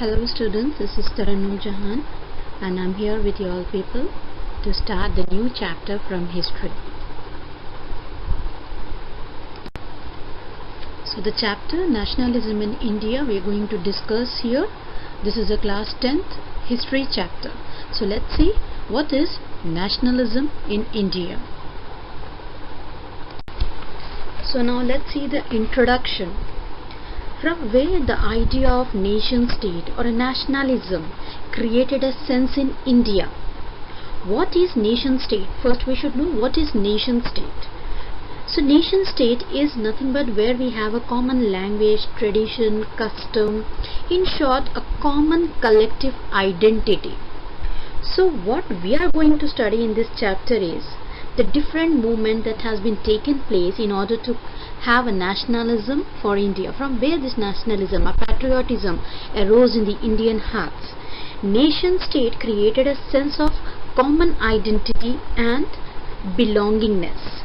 Hello students, this is Taranum Jahan and I'm here with you all people to start the new chapter from history. So the chapter Nationalism in India we are going to discuss here. This is a class 10th history chapter. So let's see what is nationalism in India. So now let's see the introduction. From where the idea of nation state or a nationalism created a sense in India. What is nation state? First we should know what is nation state. So nation state is nothing but where we have a common language, tradition, custom, in short a common collective identity. So what we are going to study in this chapter is the different movement that has been taken place in order to have a nationalism for India. From where this nationalism or patriotism arose in the Indian hearts. Nation state created a sense of common identity and belongingness.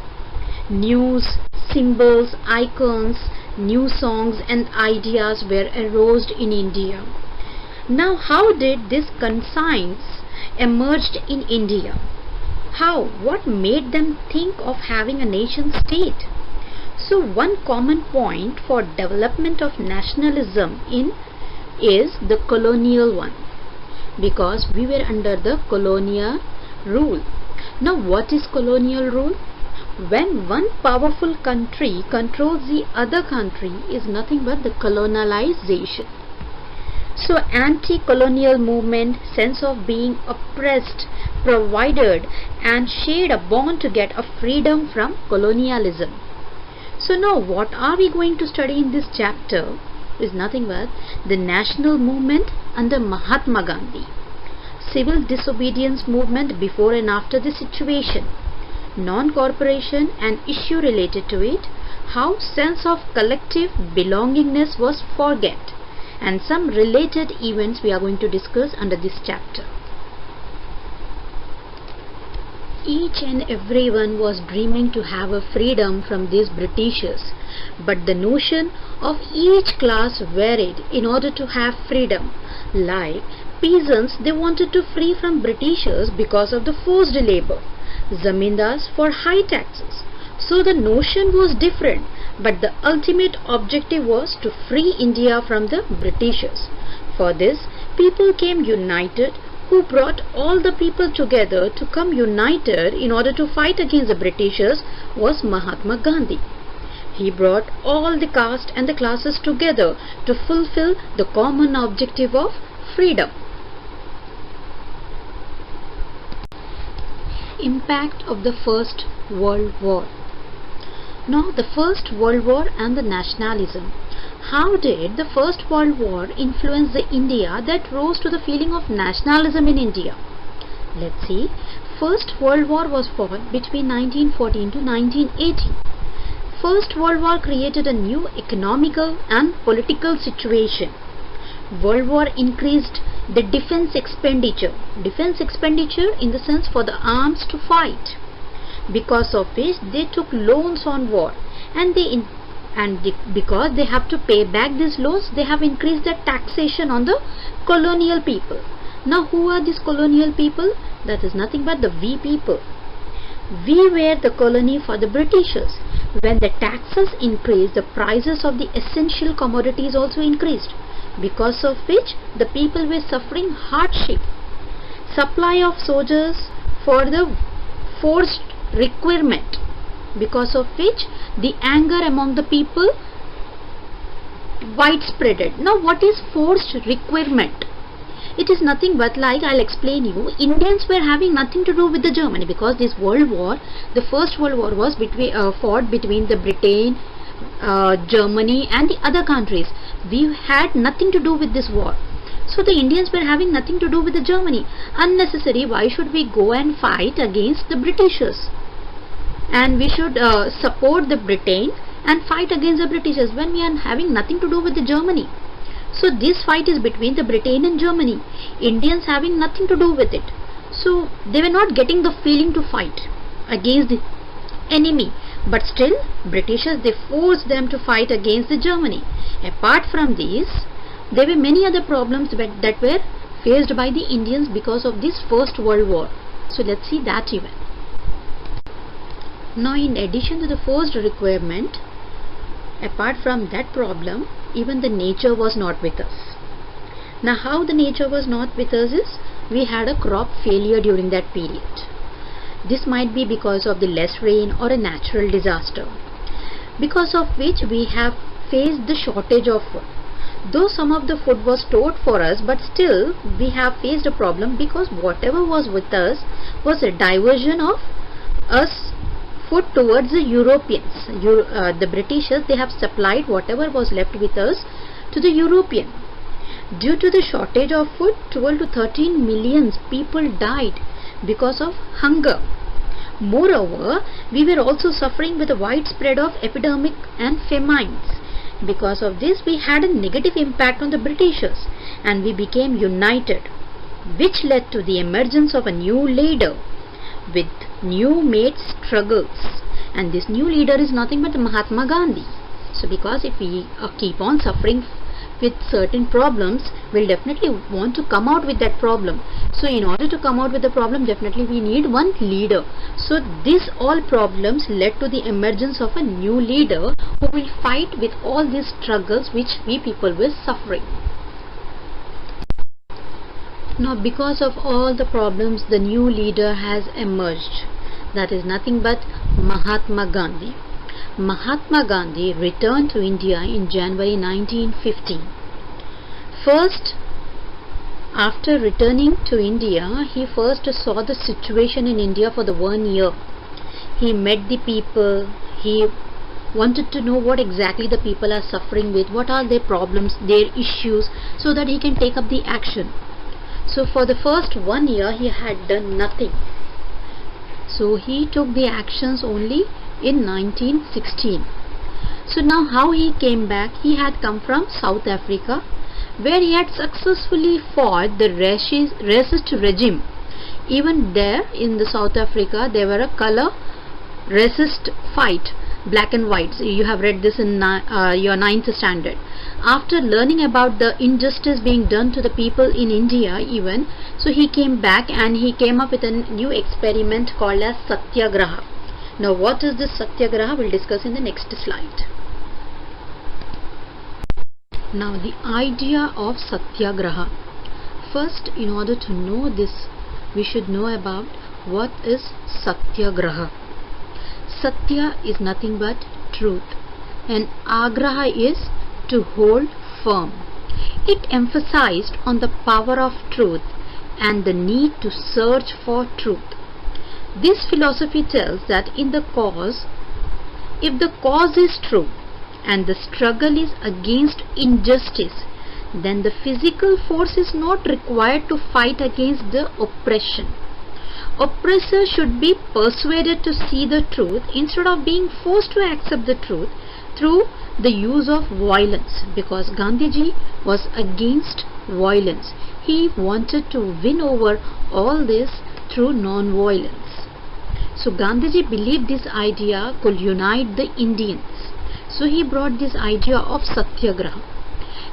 News, symbols, icons, new songs and ideas were arose in India. Now how did these conscience emerged in India? How? What made them think of having a nation state? So one common point for development of nationalism is the colonial one, because we were under the colonial rule. Now what is colonial rule? When one powerful country controls the other country is nothing but the colonialization. So anti-colonial movement, sense of being oppressed, provided and shared a bond to get a freedom from colonialism. So now what are we going to study in this chapter is nothing but the national movement under Mahatma Gandhi, civil disobedience movement before and after the situation, non-cooperation and issue related to it, how sense of collective belongingness was forget, and some related events we are going to discuss under this chapter. Each and everyone was dreaming to have a freedom from these Britishers, but the notion of each class varied in order to have freedom. Like peasants, they wanted to free from Britishers because of the forced labor, zamindars for high taxes. So the notion was different, but the ultimate objective was to free India from the Britishers. For this, people came united. Who brought all the people together to come united in order to fight against the Britishers was Mahatma Gandhi. He brought all the caste and the classes together to fulfill the common objective of freedom. Impact of the First World War. Now the First World War and the nationalism. How did the First World War influence the India that rose to the feeling of nationalism in India? Let's see. First World War was fought between 1914 to 1918. First World War created a new economical and political situation. World War increased the defense expenditure. Defense expenditure in the sense for the arms to fight. Because of which they took loans on war, and because they have to pay back these loans, they have increased the taxation on the colonial people. Now who are these colonial people? That is nothing but the we people. We were the colony for the Britishers. When the taxes increased, the prices of the essential commodities also increased, because of which the people were suffering hardship. Supply of soldiers for the forced requirement, because of which the anger among the people widespreaded. Now what is forced requirement? It is nothing but, like I'll explain you, Indians were having nothing to do with the Germany, because this World War, the First World War was fought between the Britain, Germany and the other countries. We had nothing to do with this war. So the Indians were having nothing to do with the Germany. Unnecessary, why should we go and fight against the Britishers? And we should support the Britain and fight against the Britishers when we are having nothing to do with the Germany. So this fight is between the Britain and Germany. Indians having nothing to do with it. So they were not getting the feeling to fight against the enemy. But still, Britishers, they forced them to fight against the Germany. Apart from these, There were many other problems that were faced by the Indians because of this First World War. So let's see that even. Now, in addition to the first requirement, apart from that problem, even the nature was not with us. Now, how the nature was not with us is, we had a crop failure during that period. This might be because of the less rain or a natural disaster, because of which we have faced the shortage of food. Though some of the food was stored for us, but still we have faced a problem because whatever was with us was a diversion of us food towards the Europeans. The Britishers, they have supplied whatever was left with us to the European. Due to the shortage of food, 12 to 13 million people died because of hunger. Moreover, we were also suffering with a widespread of epidemic and famines. Because of this, we had a negative impact on the Britishers and we became united, which led to the emergence of a new leader with new made struggles. And this new leader is nothing but Mahatma Gandhi. So because if we keep on suffering with certain problems, we'll definitely want to come out with that problem. So in order to come out with the problem, definitely we need one leader. So these all problems led to the emergence of a new leader who will fight with all these struggles which we people were suffering. Now, because of all the problems, the new leader has emerged. That is nothing but Mahatma Gandhi. Mahatma Gandhi returned to India in January 1915. First, after returning to India, he first saw the situation in India for the 1 year. He met the people, he wanted to know what exactly the people are suffering with, what are their problems, their issues, so that he can take up the action. So for the first 1 year, he had done nothing. So he took the actions only in 1916. So now how he came back? He had come from South Africa, where he had successfully fought the racist regime. Even there in the South Africa, there were a color racist fight, black and white. So you have read this in your 9th standard. After learning about the injustice being done to the people in India even, so he came back and he came up with a new experiment called as Satyagraha. Now what is this Satyagraha? We'll discuss in the next slide. Now the idea of Satyagraha. First, in order to know this, we should know about what is Satyagraha. Satya is nothing but truth, and Agraha is to hold firm. It emphasized on the power of truth and the need to search for truth. This philosophy tells that in the cause, if the cause is true and the struggle is against injustice, then the physical force is not required to fight against the oppression. Oppressors should be persuaded to see the truth instead of being forced to accept the truth through the use of violence, because Gandhiji was against violence. He wanted to win over all this through non-violence. So Gandhiji believed this idea could unite the Indians. So he brought this idea of Satyagraha.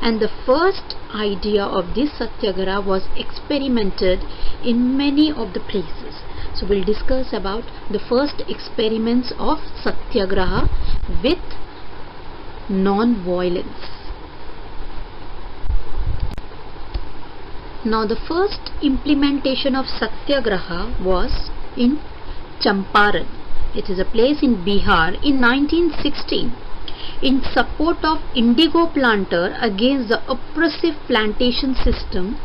And the first idea of this Satyagraha was experimented in many of the places. So we'll discuss about the first experiments of Satyagraha with non-violence. Now the first implementation of Satyagraha was in Champaran. It is a place in Bihar in 1916. In support of indigo planter against the oppressive plantation system,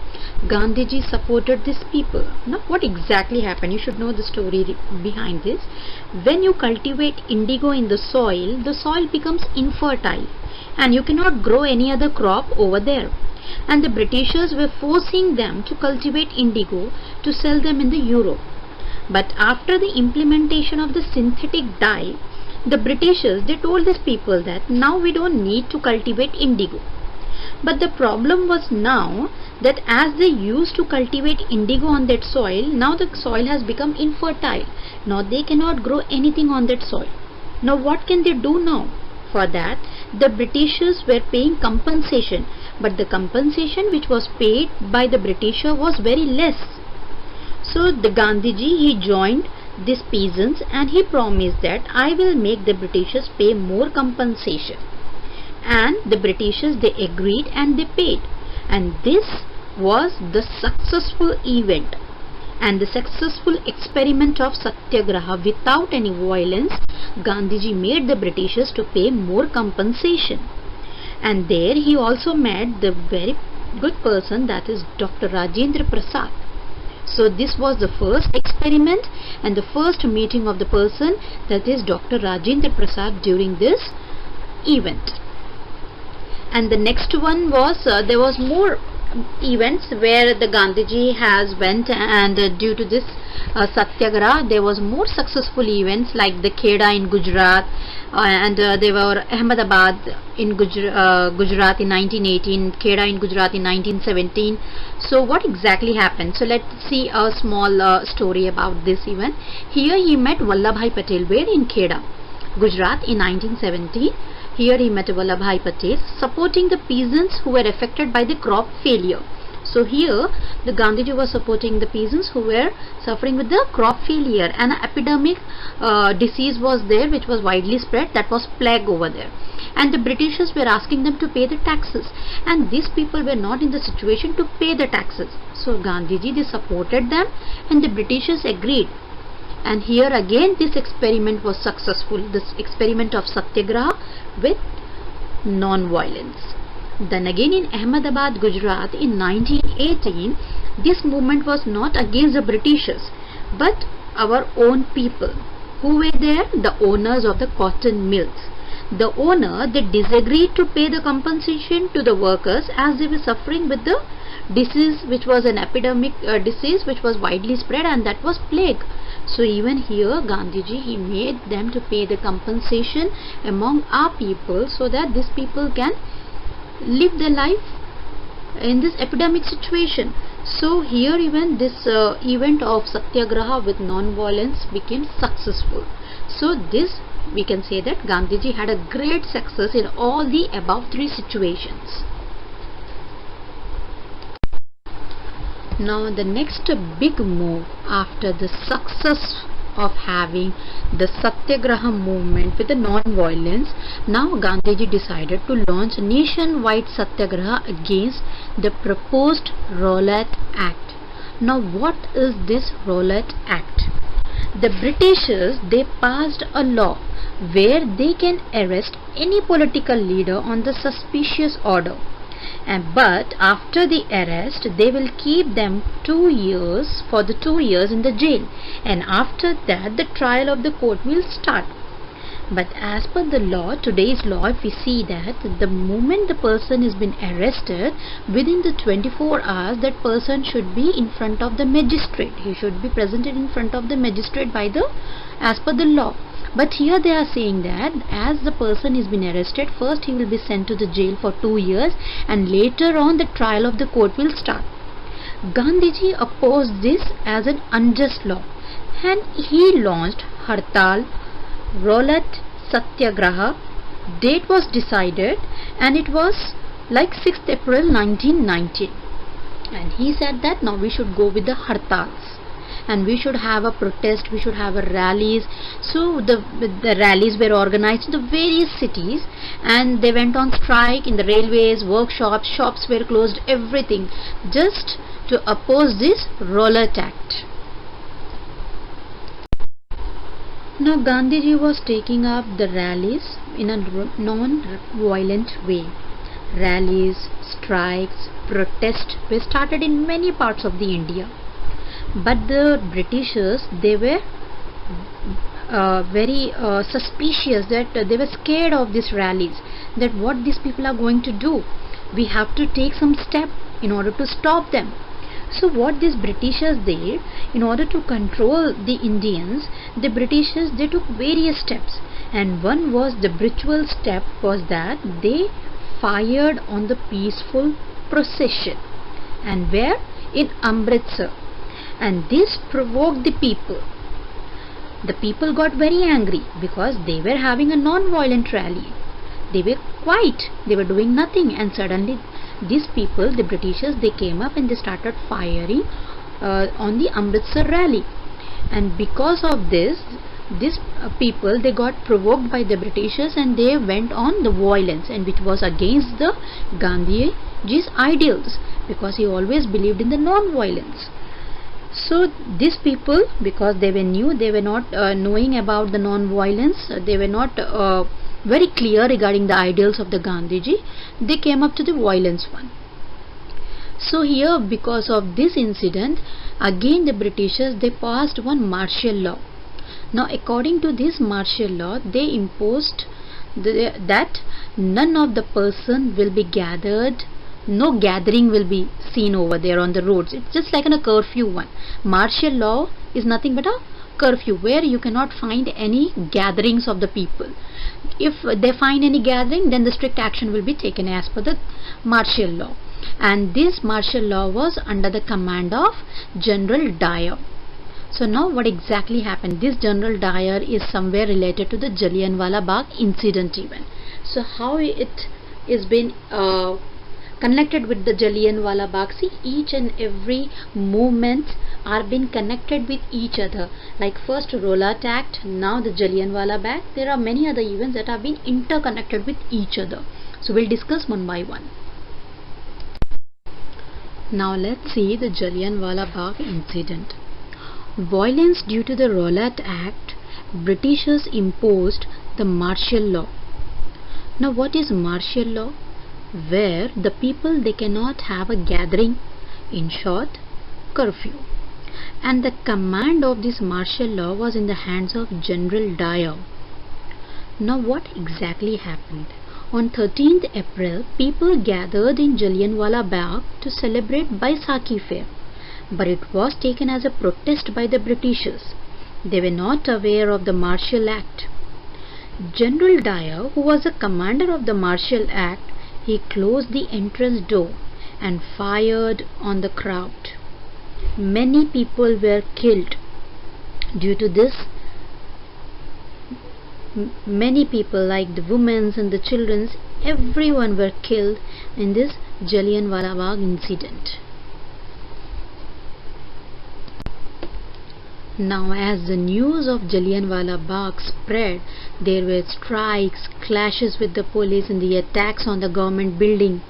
Gandhiji supported these people. Now what exactly happened? You should know the story behind this. When you cultivate indigo in the soil becomes infertile and you cannot grow any other crop over there. And the Britishers were forcing them to cultivate indigo to sell them in the Europe. But after the implementation of the synthetic dye, the Britishers, they told these people that now we don't need to cultivate indigo. But the problem was now that as they used to cultivate indigo on that soil, now the soil has become infertile. Now they cannot grow anything on that soil. Now what can they do now? For that, the Britishers were paying compensation but the compensation which was paid by the Britisher was very less. So the Gandhiji, he joined these peasants and he promised that I will make the Britishers pay more compensation. And the Britishers, they agreed and they paid. And this was the successful event and the successful experiment of Satyagraha. Without any violence, Gandhiji made the Britishers to pay more compensation. And there he also met the very good person, that is Dr. Rajendra Prasad. So this was the first experiment and the first meeting of the person, that is Dr. Rajendra Prasad, during this event. And the next one was, there was more events where the Gandhiji has went, and due to this Satyagraha, there was more successful events like the Kheda in Gujarat, and there were Ahmedabad in Gujarat in 1918, Kheda in Gujarat in 1917. So what exactly happened? So let's see a small story about this event. Here he met Vallabhbhai Patel, where in Kheda, Gujarat in 1917. Here he met Vallabhbhai Patel supporting the peasants who were affected by the crop failure. So here the Gandhiji was supporting the peasants who were suffering with the crop failure. An epidemic disease was there which was widely spread, that was plague over there. And the Britishers were asking them to pay the taxes, and these people were not in the situation to pay the taxes. So Gandhiji, they supported them and the Britishers agreed. And here again this experiment was successful, this experiment of Satyagraha with non-violence. Then again in Ahmedabad, Gujarat in 1918, this movement was not against the Britishers but our own people. Who were there? The owners of the cotton mills. The owner, they disagreed to pay the compensation to the workers as they were suffering with the disease which was an epidemic disease which was widely spread, and that was plague. So even here Gandhiji, he made them to pay the compensation among our people so that these people can live their life in this epidemic situation. So here even this event of Satyagraha with non-violence became successful. So this we can say that Gandhiji had a great success in all the above three situations. Now the next big move after the success of having the Satyagraha movement with the non-violence, now Gandhiji decided to launch a nationwide Satyagraha against the proposed Rowlatt Act. Now what is this Rowlatt Act? The Britishers, they passed a law where they can arrest any political leader on the suspicious order. But after the arrest, they will keep them 2 years for the 2 years in the jail, and after that the trial of the court will start. But as per the law, today's law, if we see that the moment the person has been arrested, within the 24 hours that person should be in front of the magistrate. He should be presented in front of the magistrate as per the law. But here they are saying that as the person has been arrested, first he will be sent to the jail for 2 years and later on the trial of the court will start. Gandhiji opposed this as an unjust law and he launched Hartal, Rowlatt Satyagraha. Date was decided and it was like 6th April 1919. And he said that now we should go with the Hartals. And we should have a protest, we should have a rallies. So the rallies were organized in the various cities and they went on strike in the railways, workshops, shops were closed, everything, just to oppose this Rowlatt Act. Now Gandhiji was taking up the rallies in a non-violent way. Rallies, strikes, protests were started in many parts of the India. But the Britishers, they were very suspicious, that they were scared of these rallies, that what these people are going to do. We have to take some step in order to stop them. So what these Britishers did, in order to control the Indians, the Britishers, they took various steps, and one was the ritual step was that they fired on the peaceful procession. And where? In Amritsar. And this provoked the people. The people got very angry because they were having a non-violent rally. They were quiet, they were doing nothing, and suddenly these people, the Britishers, they came up and they started firing on the Amritsar rally. And because of this, these people, they got provoked by the Britishers and they went on the violence, and which was against the Gandhiji's ideals, because he always believed in the non-violence. So these people, because they were not knowing about the non-violence, they were not very clear regarding the ideals of the Gandhiji, they came up to the violence one. So here, because of this incident, again the Britishers, they passed one martial law. Now according to this martial law, they imposed that none of the person will be gathered, no gathering will be seen over there on the roads. It's just like a curfew one. Martial law is nothing but a curfew where you cannot find any gatherings of the people. If they find any gathering, then the strict action will be taken as per the martial law. And this martial law was under the command of General Dyer. So now what exactly happened? This General Dyer is somewhere related to the Jallianwala Bagh incident even. So how it is been connected with the Jallianwala Bagh? See, each and every movement are being connected with each other. Like first Rowlatt Act, now the Jallianwala Bagh. There are many other events that have been interconnected with each other. So we'll discuss one by one. Now let's see the Jallianwala Bagh incident. Violence due to the Rowlatt Act, Britishers imposed the martial law. Now what is martial law? Where the people, they cannot have a gathering, in short, curfew. And the command of this martial law was in the hands of General Dyer. Now what exactly happened? On 13th April, people gathered in Jallianwala Bagh to celebrate Baisakhi Fair, but it was taken as a protest by the Britishers. They were not aware of the Martial Act. General Dyer, who was the commander of the Martial Act, he closed the entrance door and fired on the crowd. Many people were killed due to this. Many people, like the women and the children, everyone were killed in this Jallianwala Bagh incident. Now as the news of Jallianwala Bagh spread, there were strikes, clashes with the police and the attacks on the government building.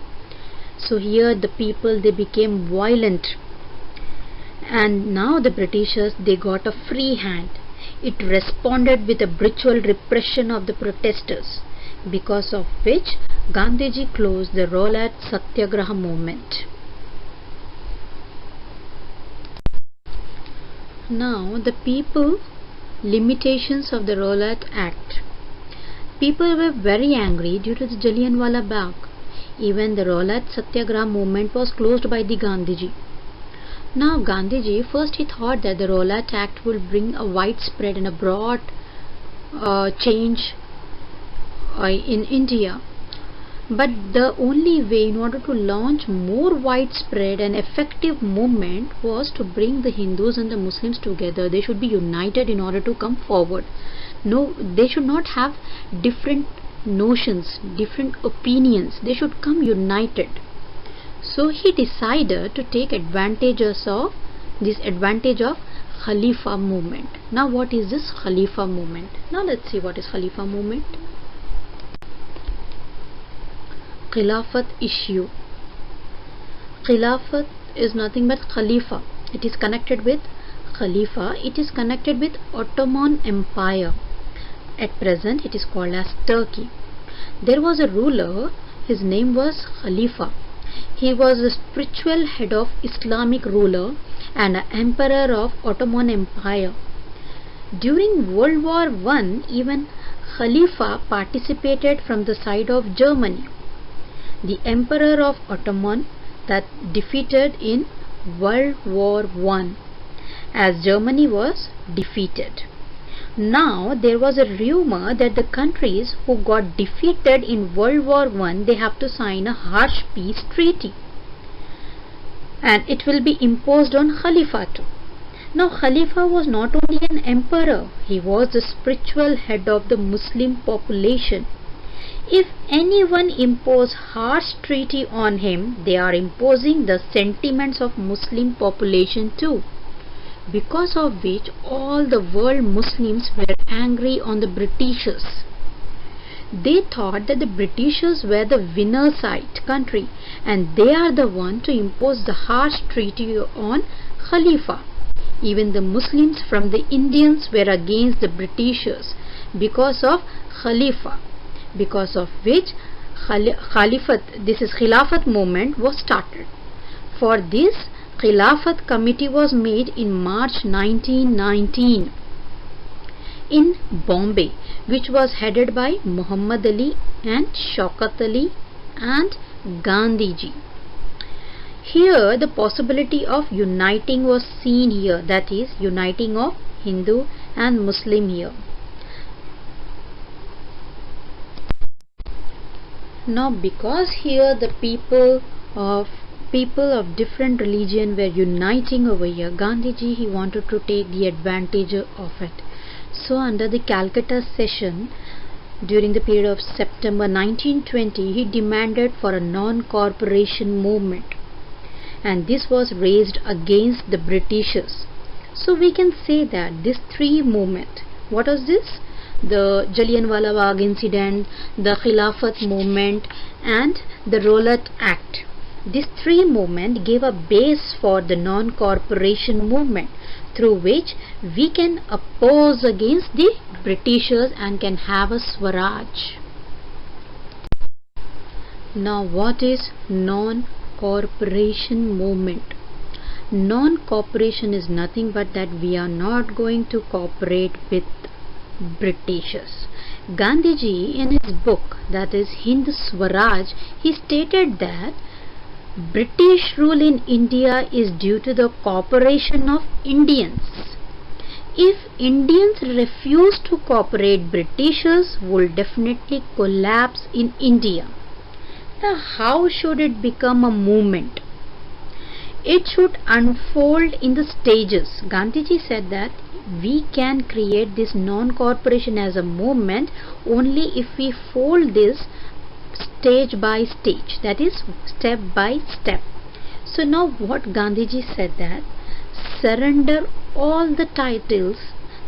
So here the people, they became violent, and now the Britishers, they got a free hand. It responded with a brutal repression of the protesters, because of which Gandhiji closed the Rowlatt Satyagraha movement. Now the people, limitations of the Rowlatt Act. People were very angry due to the Jallianwala Bagh. Even the Rowlatt Satyagraha movement was closed by the Gandhiji. Now Gandhiji, first he thought that the Rowlatt Act will bring a widespread and a broad change in India. But the only way in order to launch more widespread and effective movement was to bring the Hindus and the Muslims together. They should be united in order to come forward. No, they should not have different notions, different opinions. They should come united. So he decided to take advantages of Khalifa movement. Now what is this Khalifa movement? Now let's see what is Khalifa movement. Khilafat issue. Khilafat is nothing but Khalifa. It is connected with Khalifa. It is connected with Ottoman Empire. At present it is called as Turkey. There was a ruler, his name was Khalifa. He was the spiritual head of Islamic ruler and an emperor of Ottoman Empire. During World War I, even Khalifa participated from the side of Germany, the emperor of Ottoman, that defeated in World War I, as Germany was defeated. Now there was a rumor that the countries who got defeated in World War I, they have to sign a harsh peace treaty, and it will be imposed on Khalifa too. Now Khalifa was not only an emperor, he was the spiritual head of the Muslim population. If anyone impose harsh treaty on him, they are imposing the sentiments of Muslim population too, because of which all the world Muslims were angry on the Britishers. They thought that the Britishers were the winner side country and they are the one to impose the harsh treaty on Khalifa. Even the Muslims from the Indians were against the Britishers because of Khalifa, because of which Khilafat movement was started. For this, Khilafat committee was made in March 1919 in Bombay, which was headed by Muhammad Ali and Shaukat Ali and Gandhiji. Here the possibility of uniting was seen here, that is, uniting of Hindu and Muslim here. Now because here the people of different religion were uniting over here, Gandhiji, he wanted to take the advantage of it. So under the Calcutta session during the period of September 1920, he demanded for a non-corporation movement, and this was raised against the Britishers. So we can say that this three movement, what was this? The Jallianwala Bagh incident, the Khilafat movement and the Rowlatt Act. These three movements gave a base for the non-corporation movement, through which we can oppose against the Britishers and can have a Swaraj. Now what is non-corporation movement? Non-cooperation is nothing but that we are not going to cooperate with Britishers. Gandhiji in his book, that is Hind Swaraj, he stated that British rule in India is due to the cooperation of Indians. If Indians refuse to cooperate, Britishers will definitely collapse in India. Now how should it become a movement? It should unfold in the stages. Gandhiji said that we can create this non-corporation as a movement only if we fold this stage by stage, that is step by step. So now what Gandhiji said, that surrender all the titles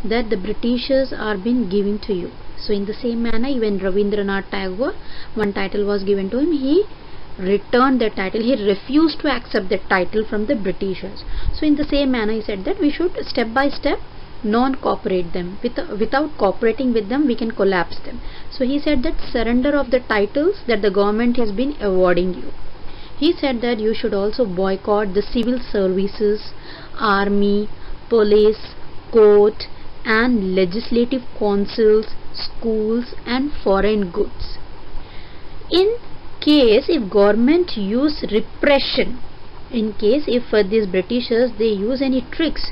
that the Britishers are been giving to you. So in the same manner, even Rabindranath Tagore, one title was given to him, he returned that title. He refused to accept that title from the Britishers. So in the same manner, he said that we should step by step non-cooperate them. Without cooperating with them, we can collapse them. So he said that surrender of the titles that the government has been awarding you. He said that you should also boycott the civil services, army, police, court and legislative councils, schools and foreign goods. In case if government use repression, in case if these Britishers they use any tricks,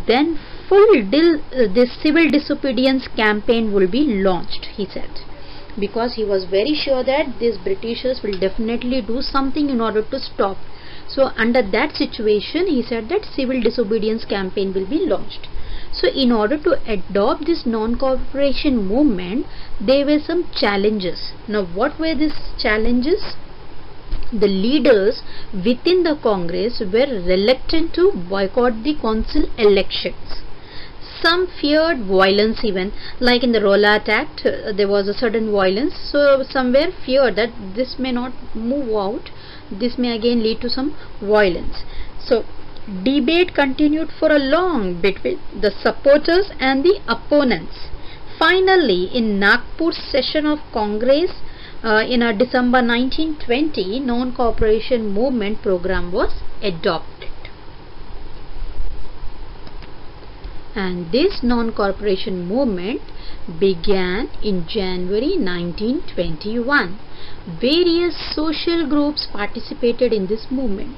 then this civil disobedience campaign will be launched, he said, because he was very sure that these Britishers will definitely do something in order to stop. So under that situation, he said that civil disobedience campaign will be launched. So in order to adopt this non-cooperation movement, there were some challenges. Now what were these challenges? The leaders within the Congress were reluctant to boycott the council elections. Some feared violence, even like in the Rowlatt Act there was a sudden violence, so some were feared that this may not move out, this may again lead to some violence. So debate continued for a long between the supporters and the opponents. Finally, in Nagpur session of Congress in December 1920, non-cooperation movement program was adopted. And this non-cooperation movement began in January 1921. Various social groups participated in this movement,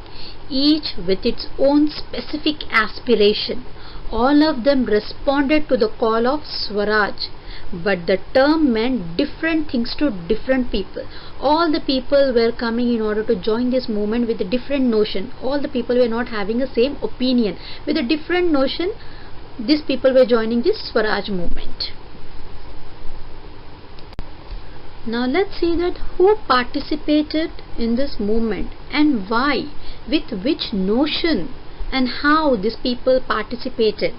each with its own specific aspiration. All of them responded to the call of Swaraj, but the term meant different things to different people. All the people were coming in order to join this movement with a different notion. All the people were not having the same opinion. With a different notion, these people were joining this Swaraj movement. Now let's see that who participated in this movement and why, with which notion and how these people participated.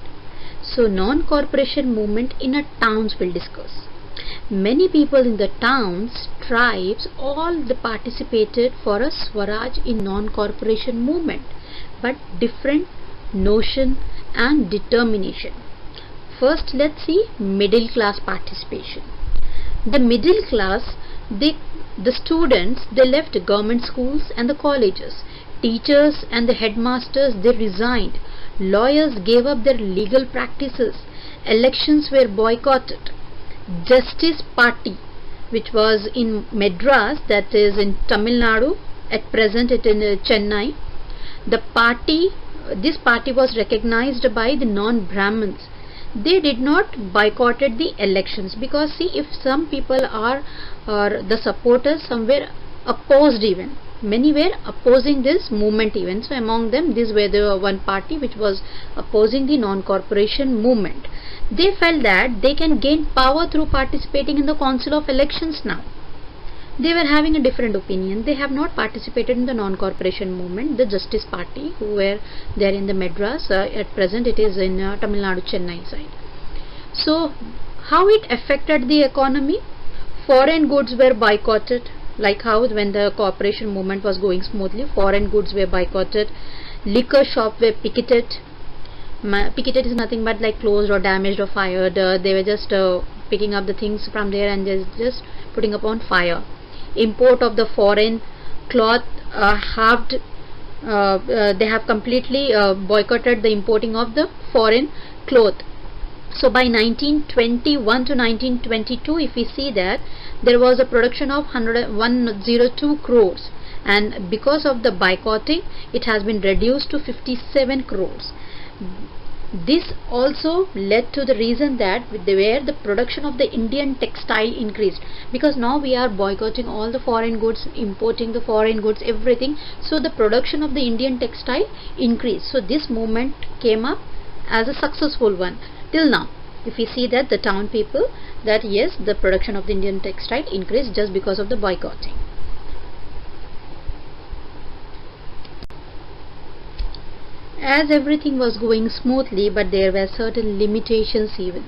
So non-corporation movement in a towns will discuss. Many people in the towns, tribes, all they participated for a Swaraj in non-corporation movement, but different notion and determination. First, let's see middle class participation. The middle class, the students, they left government schools and the colleges. Teachers and the headmasters, they resigned. Lawyers gave up their legal practices. Elections were boycotted. Justice Party, which was in Madras, that is in Tamil Nadu, at present it in Chennai. This party was recognized by the non-Brahmins. They did not boycotted the elections, because see, if some people are the supporters, some were opposed even. Many were opposing this movement even. So among them, these were the one party which was opposing the non-corporation movement. They felt that they can gain power through participating in the council of elections now. They were having a different opinion. They have not participated in the non-corporation movement. The Justice Party, who were there in the Madras, at present it is in Tamil Nadu, Chennai side. So how it affected the economy? Foreign goods were boycotted, like how when the corporation movement was going smoothly, foreign goods were boycotted. Liquor shops were picketed. Picketed is nothing but like closed or damaged or fired. They were just picking up the things from there and just putting upon fire. Import of the foreign cloth halved. They have completely boycotted the importing of the foreign cloth. So by 1921 to 1922, if we see that there was a production of 102 crores, and because of the boycotting it has been reduced to 57 crores. This also led to the reason that where the production of the Indian textile increased, because now we are boycotting all the foreign goods, importing the foreign goods, everything. So the production of the Indian textile increased. So this movement came up as a successful one till now. If we see that the town people, that yes, the production of the Indian textile increased just because of the boycotting. As everything was going smoothly, but there were certain limitations even.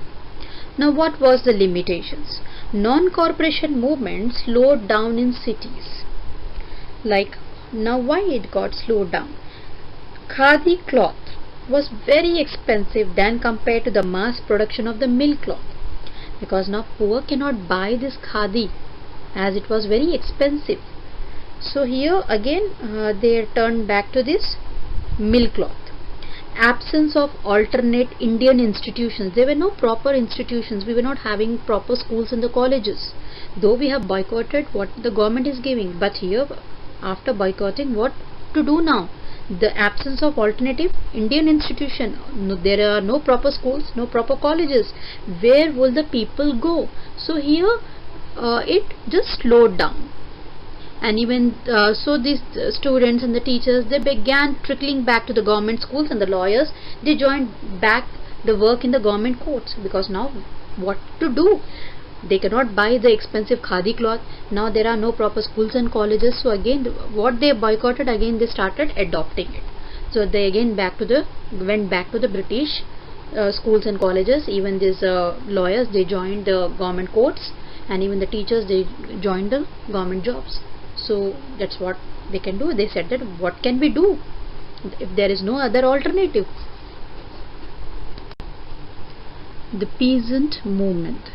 Now what was the limitations? Non-corporation movement slowed down in cities. Like, now why it got slowed down? Khadi cloth was very expensive than compared to the mass production of the mill cloth, because now poor cannot buy this khadi as it was very expensive. So here again they turned back to this mill cloth. Absence of alternate Indian institutions. There were no proper institutions. We were not having proper schools in the colleges. Though we have boycotted what the government is giving, but here after boycotting, what to do now? The absence of alternative Indian institution. No, there are no proper schools, no proper colleges. Where will the people go? So here it just slowed down. And even so these students and the teachers, they began trickling back to the government schools, and the lawyers, they joined back the work in the government courts, because now what to do? They cannot buy the expensive khadi cloth. Now there are no proper schools and colleges. So again what they boycotted, again they started adopting it. So they again went back to the British schools and colleges. Even these lawyers, they joined the government courts, and even the teachers, they joined the government jobs. So that's what they can do. They said that what can we do if there is no other alternative? The peasant movement.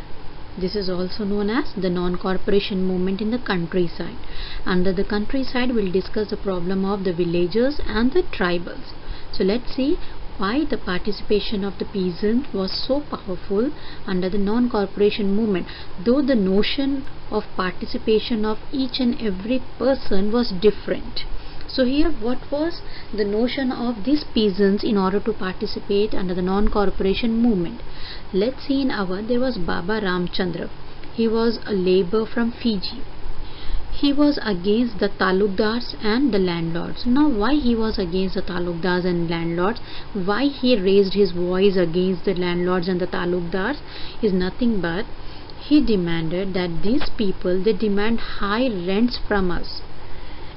This is also known as the non-corporation movement in the countryside. Under the countryside, we'll discuss the problem of the villagers and the tribals. So let's see why the participation of the peasant was so powerful under the non-corporation movement, though the notion of participation of each and every person was different. So here what was the notion of these peasants in order to participate under the non-corporation movement? Let's see there was Baba Ramchandra. He was a laborer from Fiji. He was against the talukdars and the landlords. Now why he was against the talukdars and landlords, why he raised his voice against the landlords and the talukdars, is nothing but he demanded that these people, they demand high rents from us.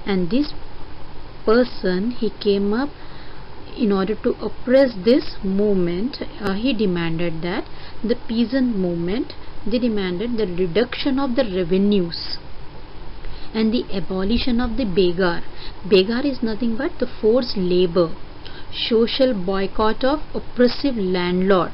And this person, he came up in order to oppress this movement. He demanded that the peasant movement, they demanded the reduction of the revenues and the abolition of the begar. Begar is nothing but the forced labor, social boycott of oppressive landlord.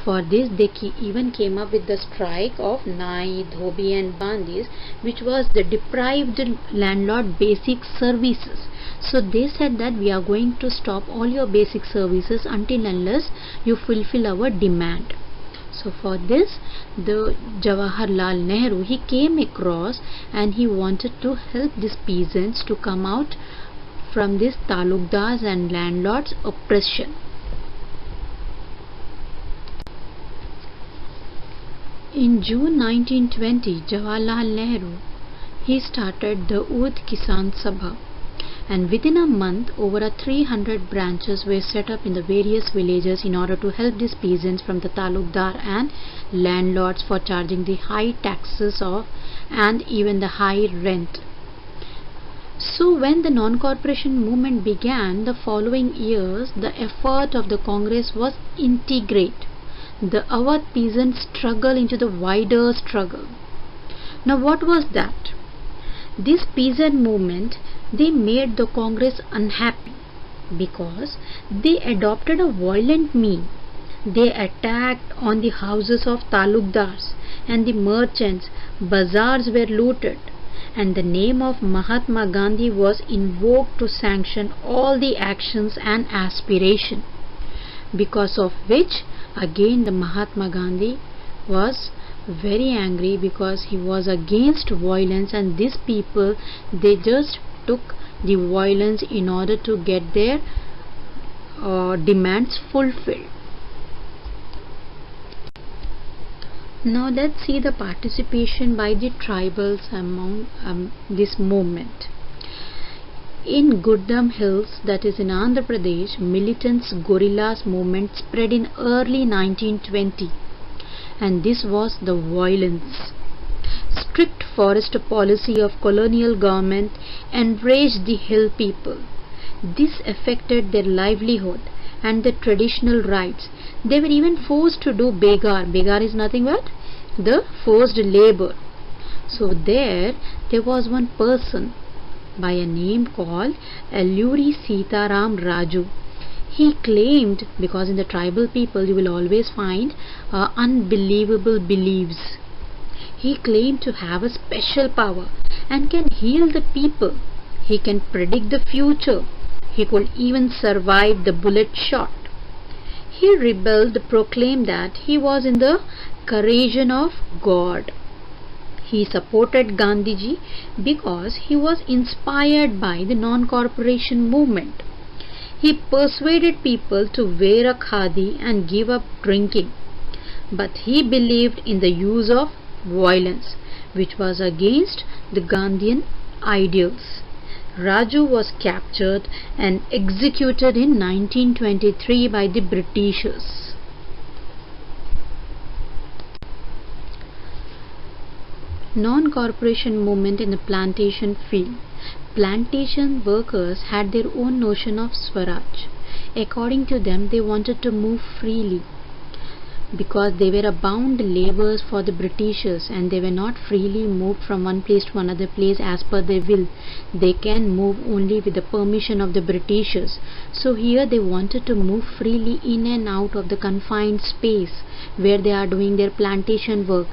For this, they even came up with the strike of Nai, Dhobi and Bandis, which was the deprived landlord basic services. So they said that we are going to stop all your basic services until unless you fulfill our demand. So for this, the Jawaharlal Nehru, he came across and he wanted to help these peasants to come out from this talukdars and landlords oppression. In June 1920, Jawaharlal Nehru, he started the Oud Kisan Sabha, and within a month over 300 branches were set up in the various villages in order to help these peasants from the talukdar and landlords for charging the high taxes of and even the high rent. So when the non-corporation movement began the following years, the effort of the Congress was integrate the Awadh peasants' struggle into the wider struggle. Now what was that? This peasant movement, they made the Congress unhappy because they adopted a violent mean. They attacked on the houses of talukdars and the merchants, bazaars were looted, and the name of Mahatma Gandhi was invoked to sanction all the actions and aspiration. Because of which, again the Mahatma Gandhi was very angry because he was against violence, and these people, they just took the violence in order to get their demands fulfilled. Now let's see the participation by the tribals among this movement. In Gurdam Hills, that is in Andhra Pradesh, militants guerrillas movement spread in early 1920, and this was the violence. Strict forest policy of colonial government enraged the hill people. This affected their livelihood and their traditional rights. They were even forced to do begar. Begar is nothing but the forced labor. So there was one person by a name called Alluri Sitaram Raju. He claimed, because in the tribal people you will always find unbelievable beliefs. He claimed to have a special power and can heal the people. He can predict the future. He could even survive the bullet shot. He rebelled, proclaimed that he was in the creation of God. He supported Gandhiji because he was inspired by the non-corporation movement. He persuaded people to wear a khadi and give up drinking. But he believed in the use of violence, which was against the Gandhian ideals. Raju was captured and executed in 1923 by the Britishers. Non-corporation movement in the plantation field. Plantation workers had their own notion of Swaraj. According to them, they wanted to move freely because they were bound laborers for the Britishers, and they were not freely moved from one place to another place as per their will. They can move only with the permission of the Britishers. So here they wanted to move freely in and out of the confined space where they are doing their plantation work.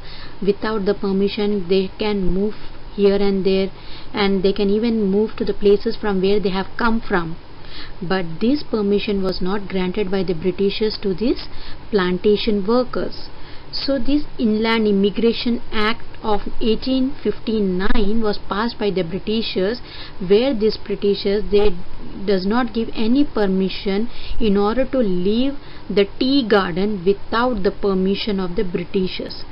Without the permission, they can move here and there, and they can even move to the places from where they have come from. But this permission was not granted by the Britishers to these plantation workers. So this Inland Immigration Act of 1859 was passed by the Britishers, where these Britishers, they does not give any permission in order to leave the tea garden without the permission of the Britishers.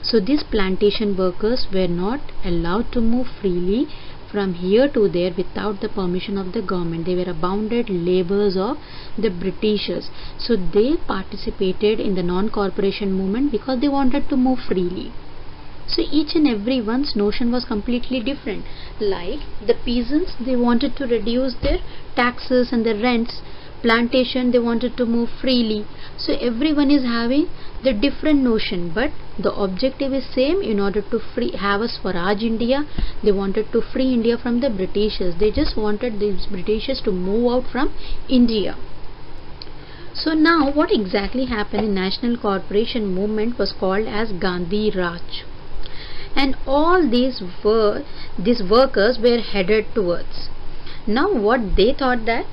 So these plantation workers were not allowed to move freely from here to there without the permission of the government. They were bounded laborers of the Britishers. So they participated in the non-corporation movement because they wanted to move freely. So each and everyone's notion was completely different. Like the peasants, they wanted to reduce their taxes and their rents. Plantation, they wanted to move freely. So everyone is having the different notion, but the objective is same. In order to have a Swaraj India, they wanted to free India from the Britishers. They just wanted these Britishers to move out from India. So now what exactly happened in National Corporation movement was called as Gandhi Raj, and all these workers were headed towards. Now what they thought that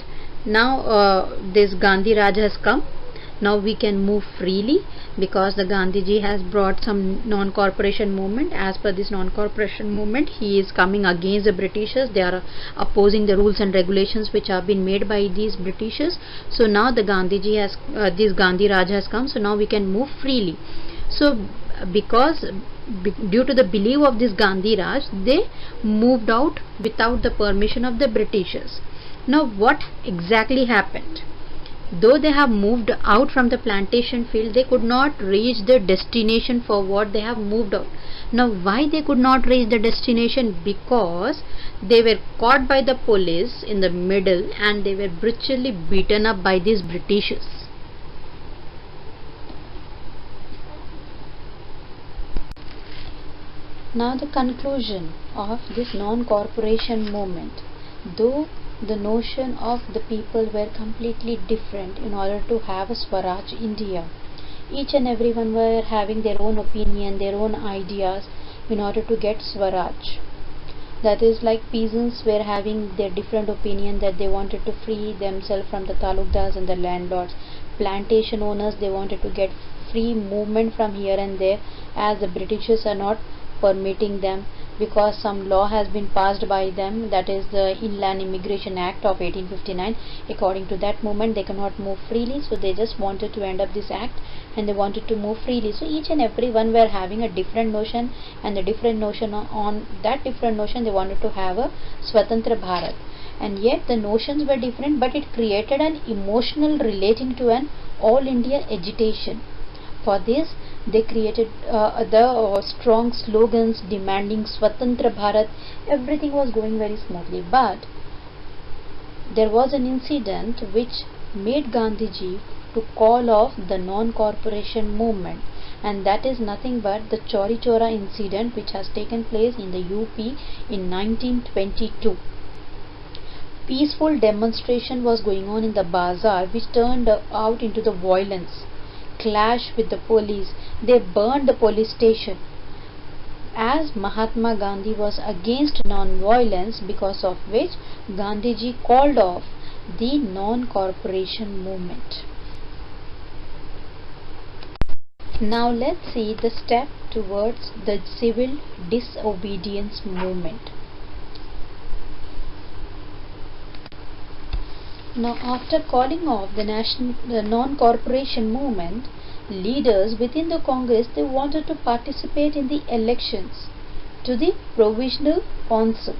now this Gandhi Raj has come, now we can move freely, because the Gandhiji has brought some non-corporation movement. As per this non-corporation movement, he is coming against the Britishers. They are opposing the rules and regulations which have been made by these Britishers. So now the Gandhiji has this Gandhi Raj has come, so now we can move freely. So because due to the belief of this Gandhi Raj, they moved out without the permission of the Britishers. Now what exactly happened? Though they have moved out from the plantation field, they could not reach the destination for what they have moved out. Now why they could not reach the destination? Because they were caught by the police in the middle and they were brutally beaten up by these Britishers. Now the conclusion of this non-corporation movement. Though the notion of the people were completely different in order to have a Swaraj India, each and everyone were having their own opinion, their own ideas in order to get Swaraj. That is, like peasants were having their different opinion that they wanted to free themselves from the talukdars and the landlords. Plantation owners, they wanted to get free movement from here and there, as the Britishers are not permitting them, because some law has been passed by them, that is the Inland Immigration Act of 1859. According to that movement, they cannot move freely, so they just wanted to end up this act and they wanted to move freely. So each and every one were having a different notion, and the different notion, on that different notion, they wanted to have a Swatantra Bharat. And yet the notions were different, but it created an emotional relating to an all India agitation. For this, they created the strong slogans demanding Swatantra Bharat. Everything was going very smoothly, but there was an incident which made Gandhiji to call off the non-corporation movement, and that is nothing but the Chauri Chora incident which has taken place in the UP in 1922. Peaceful demonstration was going on in the bazaar, which turned out into the violence. Clash with the police. They burned the police station. As Mahatma Gandhi was against non-violence, because of which Gandhiji called off the non-corporation movement. Now let's see the step towards the civil disobedience movement. Now, after calling off the non-corporation movement, leaders within the Congress, they wanted to participate in the elections to the Provisional Council.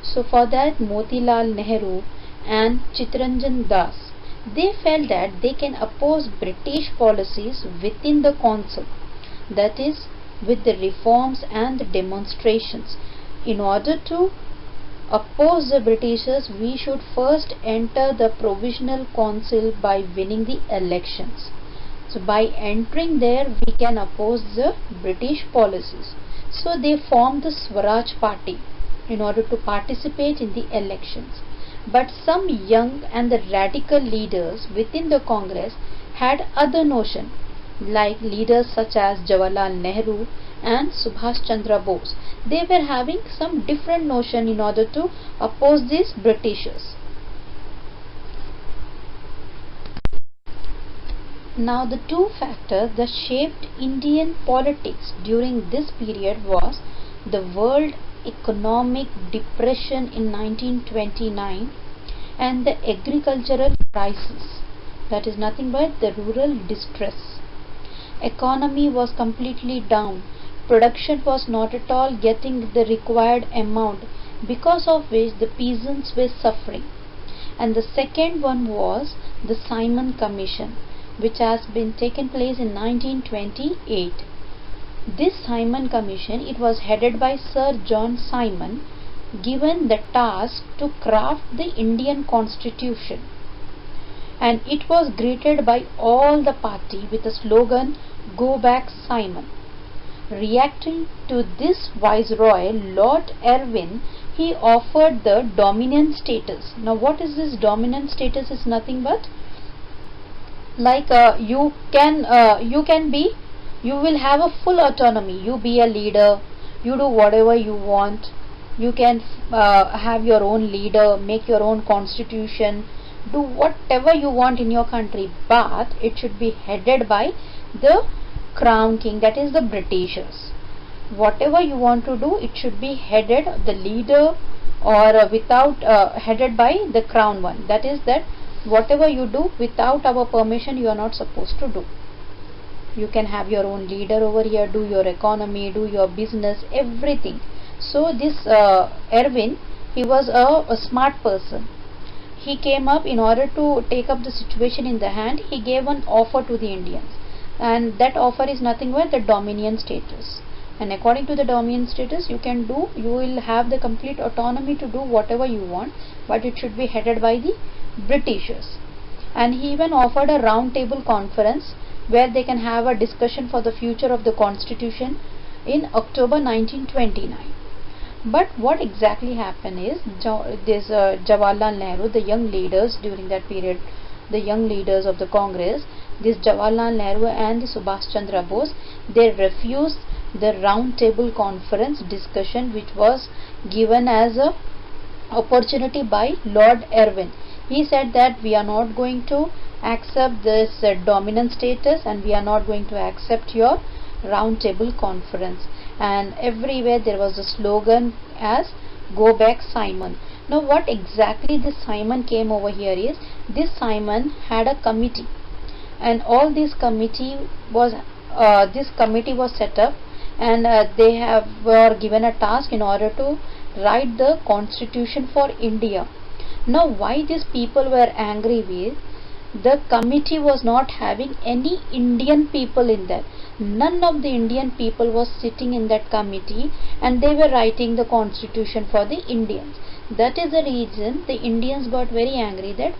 So for that, Motilal Nehru and Chittaranjan Das, they felt that they can oppose British policies within the council, that is, with the reforms and the demonstrations. In order to oppose the Britishers, we should first enter the Provisional Council by winning the elections. So by entering there, we can oppose the British policies. So they formed the Swaraj Party in order to participate in the elections. But some young and the radical leaders within the Congress had other notion, like leaders such as Jawaharlal Nehru and Subhash Chandra Bose. They were having some different notion in order to oppose these Britishers. Now the two factors that shaped Indian politics during this period was the World Economic Depression in 1929 and the agricultural crisis, that is nothing but the rural distress. Economy was completely down. Production was not at all getting the required amount, because of which the peasants were suffering. And the second one was the Simon Commission, which has been taken place in 1928. This Simon Commission, it was headed by Sir John Simon, given the task to craft the Indian Constitution, and it was greeted by all the party with the slogan, "Go back Simon." Reacting to this Viceroy, Lord Irwin, he offered the Dominion status. Now what is this Dominion status? Is nothing but like you will have a full autonomy. You be a leader, you do whatever you want, you can have your own leader, make your own constitution, do whatever you want in your country, but it should be headed by the crown king, that is the Britishers. Whatever you want to do, it should be headed the leader, or without headed by the crown one, that is that whatever you do without our permission, you are not supposed to do. You can have your own leader over here, do your economy, do your business, everything. So this Irwin, he was a smart person. He came up, in order to take up the situation in the hand, he gave an offer to the Indians, and that offer is nothing but the Dominion status. And according to the Dominion status, you will have the complete autonomy to do whatever you want, but it should be headed by the Britishers. And he even offered a round table conference where they can have a discussion for the future of the constitution in October 1929. But what exactly happened is, this Jawaharlal Nehru, the young leaders during that period, the young leaders of the Congress, this Jawaharlal Nehru and the Subhash Chandra Bose, they refused the round table conference discussion which was given as a opportunity by Lord Irwin. He said that we are not going to accept this dominant status, and we are not going to accept your round table conference. And everywhere there was a slogan as "Go back Simon." Now what exactly this Simon came over here is, this Simon had a committee, and all this committee was set up, and they were given a task in order to write the constitution for India. Now why these people were angry with, the committee was not having any Indian people in that. None of the Indian people was sitting in that committee, and they were writing the constitution for the Indians. That is the reason the Indians got very angry that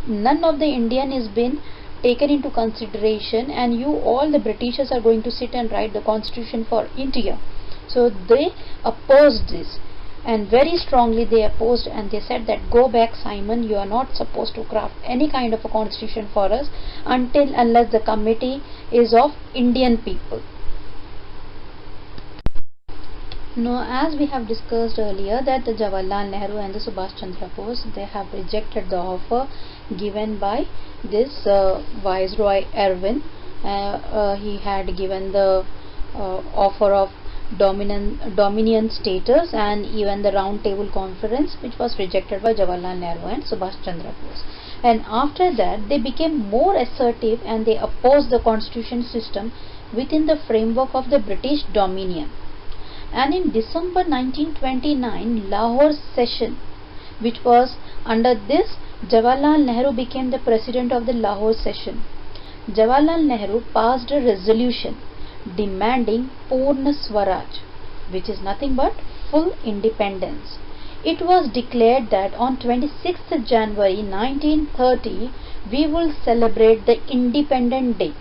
none of the Indian is been taken into consideration, and you all the Britishers are going to sit and write the constitution for India. So they opposed this, and very strongly they opposed, and they said that "Go back Simon, you are not supposed to craft any kind of a constitution for us unless the committee is of Indian people." Now, as we have discussed earlier, that the Jawaharlal Nehru and the Subhash Chandra Bose, they have rejected the offer given by this Viceroy Irwin. He had given the offer of Dominion status, and even the round table conference, which was rejected by Jawaharlal Nehru and Subhash Chandra Bose. And after that they became more assertive, and they opposed the constitution system within the framework of the British Dominion. And in December 1929, Lahore session, which was under this, Jawaharlal Nehru became the president of the Lahore session. Jawaharlal Nehru passed a resolution demanding Purna Swaraj, which is nothing but full independence. It was declared that on 26th January 1930 we will celebrate the Independent Day,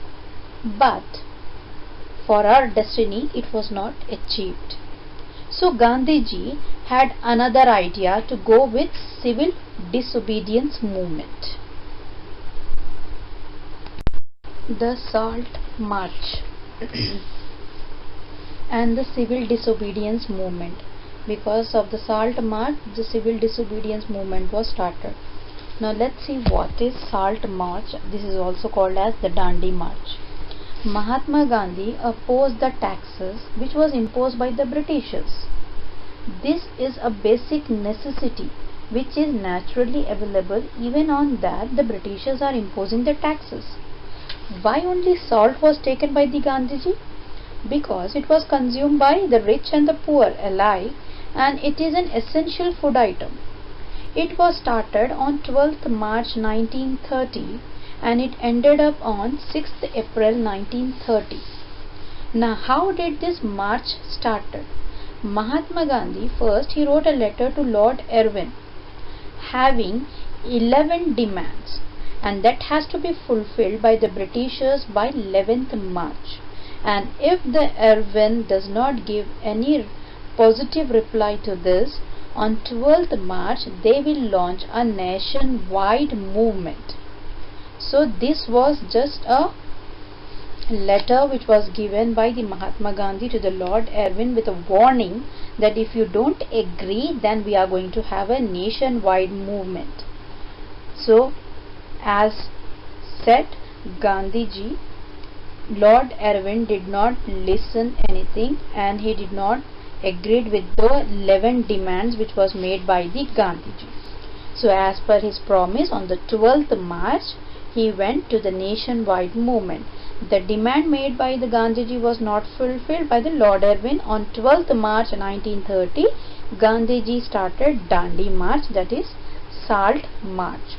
but for our destiny it was not achieved. So Gandhiji had another idea to go with civil disobedience movement. The Salt March and the civil disobedience movement. Because of the Salt March, the civil disobedience movement was started. Now let's see what is Salt March. This is also called as the Dandi March. Mahatma Gandhi opposed the taxes which was imposed by the Britishers. This is a basic necessity which is naturally available. Even on that the Britishers are imposing the taxes. Why only salt was taken by the Gandhiji? Because it was consumed by the rich and the poor alike, and it is an essential food item. It was started on 12th March 1930, and it ended up on 6th April 1930. Now, how did this march started? Mahatma Gandhi first he wrote a letter to Lord Irwin having 11 demands, and that has to be fulfilled by the Britishers by 11th March. And if the Irwin does not give any positive reply to this, on 12th March they will launch a nationwide movement. So this was just a letter which was given by the Mahatma Gandhi to the Lord Irwin with a warning that if you don't agree, then we are going to have a nationwide movement. So as said, Gandhiji, Lord Irwin did not listen anything, and he did not agreed with the 11 demands which was made by the Gandhiji. So as per his promise, on the 12th March he went to the nationwide movement. The demand made by the Gandhiji was not fulfilled by the Lord Irwin. On 12th March 1930, Gandhiji started Dandi March, that is Salt March,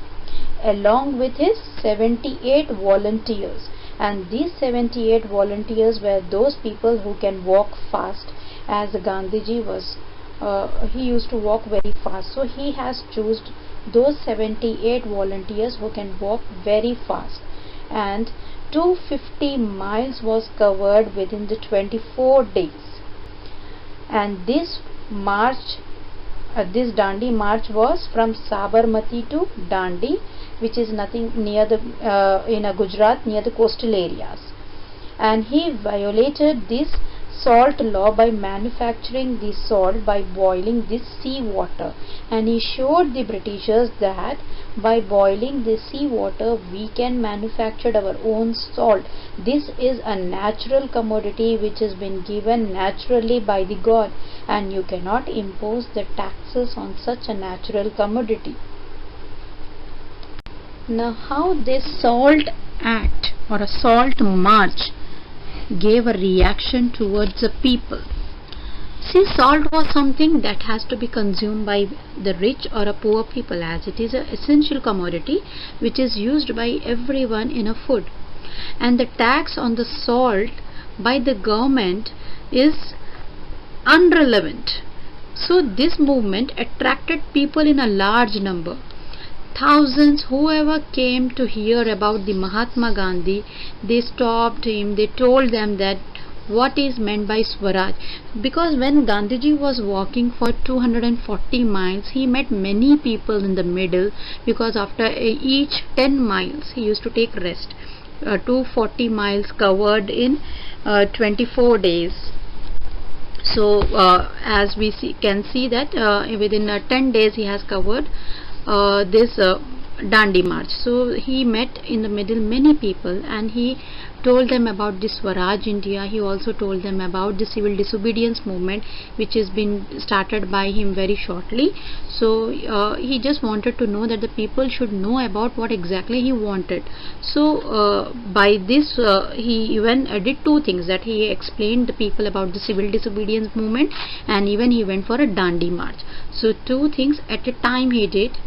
along with his 78 volunteers. And these 78 volunteers were those people who can walk fast, as Gandhiji was he used to walk very fast, so he has chosen those 78 volunteers who can walk very fast, and 250 miles was covered within the 24 days. And this march, this Dandi march was from Sabarmati to Dandi, which is nothing near the in Gujarat, near the coastal areas. And he violated this salt law by manufacturing the salt by boiling this sea water, and he showed the Britishers that by boiling the sea water we can manufacture our own salt. This is a natural commodity which has been given naturally by the God, and you cannot impose the taxes on such a natural commodity. Now, how this salt act or a salt march gave a reaction towards the people. See, salt was something that has to be consumed by the rich or a poor people, as it is an essential commodity which is used by everyone in a food. And the tax on the salt by the government is irrelevant. So this movement attracted people in a large number. Thousands, whoever came to hear about the Mahatma Gandhi, they stopped him, they told them that what is meant by Swaraj. Because when Gandhiji was walking for 240 miles, he met many people in the middle, because after each 10 miles he used to take rest. 240 miles covered in 24 days. So as we can see that within 10 days he has covered this Dandi march. So he met in the middle many people, and he told them about this Swaraj India. He also told them about the civil disobedience movement which has been started by him very shortly. So he just wanted to know that the people should know about what exactly he wanted. So by this he even did two things, that he explained the people about the civil disobedience movement, and even he went for a Dandi march. So two things at a time he did.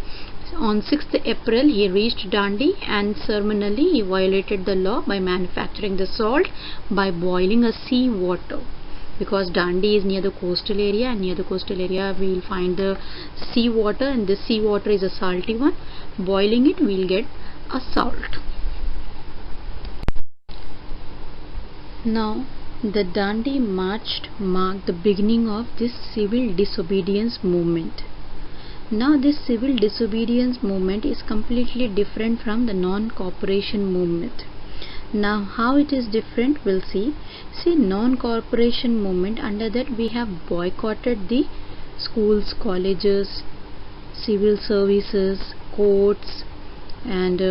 On 6th April he reached Dandi, and ceremonially he violated the law by manufacturing the salt by boiling a sea water, because Dandi is near the coastal area, and near the coastal area we will find the sea water, and this sea water is a salty one. Boiling it we will get a salt. Now the Dandi march marked the beginning of this civil disobedience movement. Now this civil disobedience movement is completely different from the non-cooperation movement. Now how it is different, we'll see. See, non-cooperation movement, under that we have boycotted the schools, colleges, civil services, courts and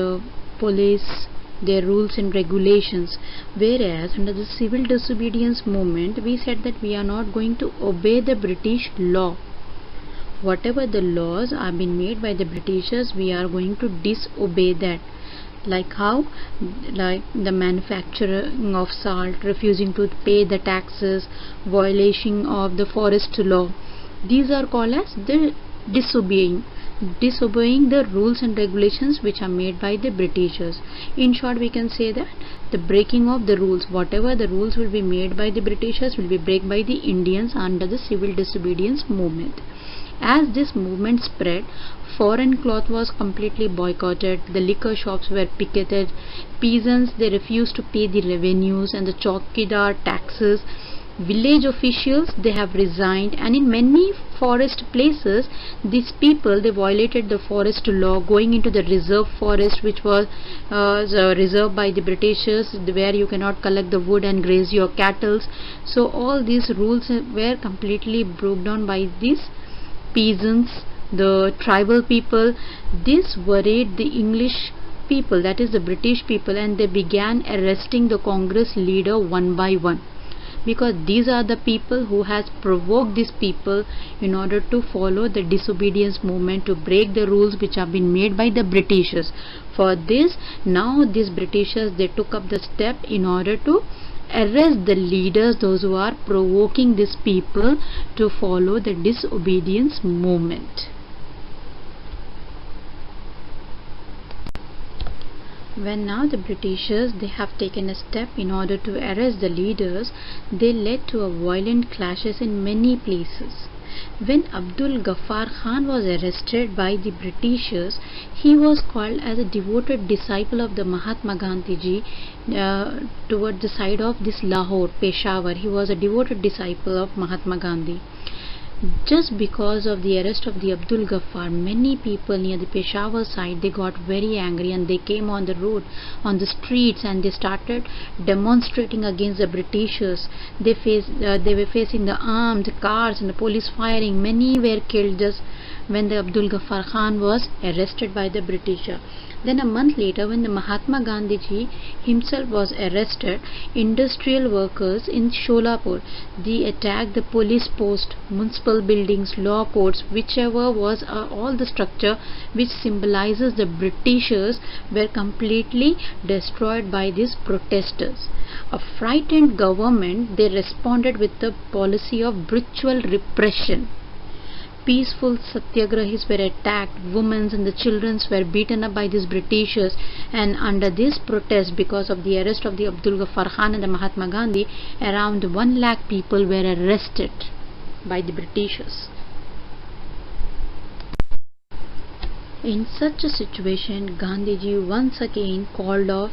police, their rules and regulations. Whereas under the civil disobedience movement we said that we are not going to obey the British law. Whatever the laws are being made by the Britishers, we are going to disobey that. Like how? Like the manufacturing of salt, refusing to pay the taxes, violation of the forest law. These are called as the disobeying. disobeying the rules and regulations which are made by the Britishers. In short, we can say that the breaking of the rules, whatever the rules will be made by the Britishers, will be break by the Indians under the civil disobedience movement. As this movement spread, foreign cloth was completely boycotted, the liquor shops were picketed, peasants they refused to pay the revenues and the chowkidar taxes, village officials they have resigned, and in many forest places these people they violated the forest law, going into the reserve forest which was reserved by the Britishers, where you cannot collect the wood and graze your cattle. So all these rules were completely broken down by these peasants, the tribal people. This worried the English people, that is the British people, and they began arresting the Congress leader one by one, because these are the people who has provoked these people in order to follow the disobedience movement, to break the rules which have been made by the Britishers. For this, now these Britishers they took up the step in order to arrest the leaders, those who are provoking these people to follow the disobedience movement. When now the Britishers they have taken a step in order to arrest the leaders, they led to a violent clashes in many places. When Abdul Ghaffar Khan was arrested by the Britishers, he was called as a devoted disciple of the Mahatma Gandhi ji toward the side of this Lahore, Peshawar. He was a devoted disciple of Mahatma Gandhi. Just because of the arrest of the Abdul Ghaffar, many people near the Peshawar side they got very angry, and they came on the road, on the streets, and they started demonstrating against the Britishers. They were facing the armed cars and the police firing. Many were killed just when the Abdul Ghaffar Khan was arrested by the Britisher. Then a month later, when the Mahatma Gandhi ji himself was arrested, industrial workers in Sholapur they attacked the police post, municipal buildings, law courts, whichever was all the structure which symbolizes the Britishers were completely destroyed by these protesters. A frightened government they responded with the policy of brutal repression. Peaceful satyagrahis were attacked, women and the children were beaten up by these Britishers, and under this protest, because of the arrest of the Abdul Ghaffar Khan and the Mahatma Gandhi, around 1 lakh people were arrested by the Britishers. In such a situation, Gandhiji once again called off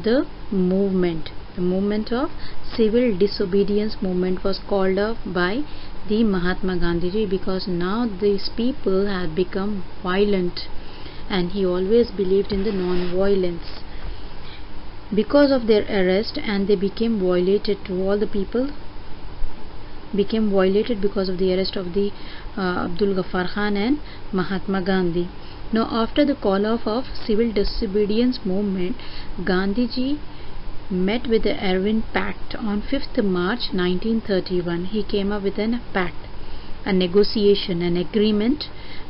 the movement. The movement of civil disobedience movement was called off by the Mahatma Gandhiji, because now these people had become violent, and he always believed in the non-violence. Because of their arrest, and they became violated to all the people became violated because of the arrest of the Abdul Ghaffar Khan and Mahatma Gandhi. Now after the call off of civil disobedience movement, Gandhiji met with the Irvin Pact on 5th March 1931. He came up with a pact, a negotiation, an agreement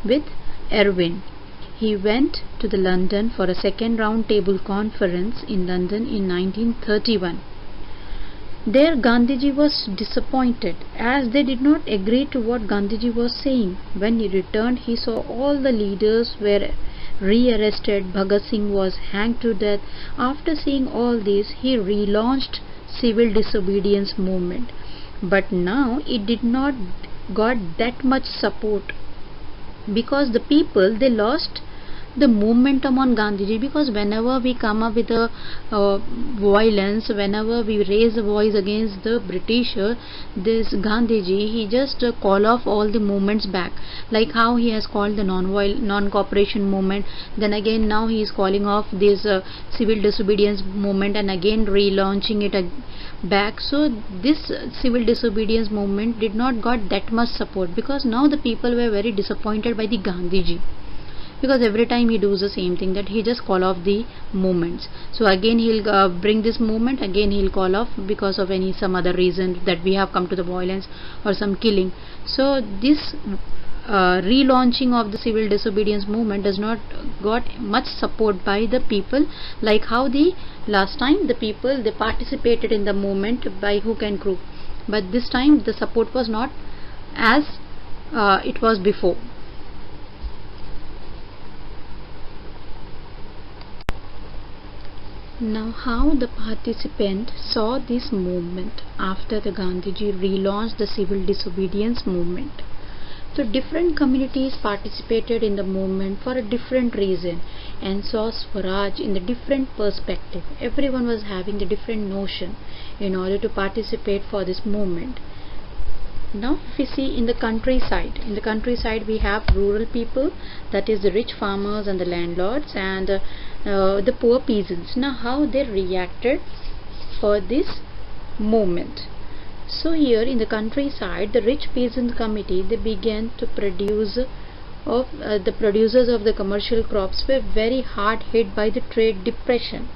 with Irvin. He went to the London for a second round table conference in London in 1931. There Gandhiji was disappointed, as they did not agree to what Gandhiji was saying. When he returned, he saw all the leaders were re-arrested. Bhagat Singh was hanged to death. After seeing all this, he relaunched civil disobedience movement. But now it did not got that much support, because the people they lost the momentum on Gandhiji, because whenever we come up with a violence, whenever we raise a voice against the Britisher, this Gandhiji he just call off all the movements back, like how he has called the non-cooperation movement, then again now he is calling off this civil disobedience movement and again relaunching it back. So this civil disobedience movement did not got that much support, because now the people were very disappointed by the Gandhiji, because every time he does the same thing, that he just call off the movements. So again he'll bring this movement, again he'll call off because of some other reason, that we have come to the violence or some killing. So this relaunching of the civil disobedience movement does not got much support by the people, like how the last time the people they participated in the movement by hook and crook, but this time the support was not as it was before. Now, how the participant saw this movement after the Gandhiji relaunched the civil disobedience movement. So different communities participated in the movement for a different reason and saw Swaraj in the different perspective. Everyone was having the different notion in order to participate for this movement. Now if we see in the countryside we have rural people, that is the rich farmers and the landlords, and the poor peasants. Now how they reacted for this movement. So here in the countryside, the rich peasant committee, they began to produce of the producers of the commercial crops were very hard hit by the trade depression,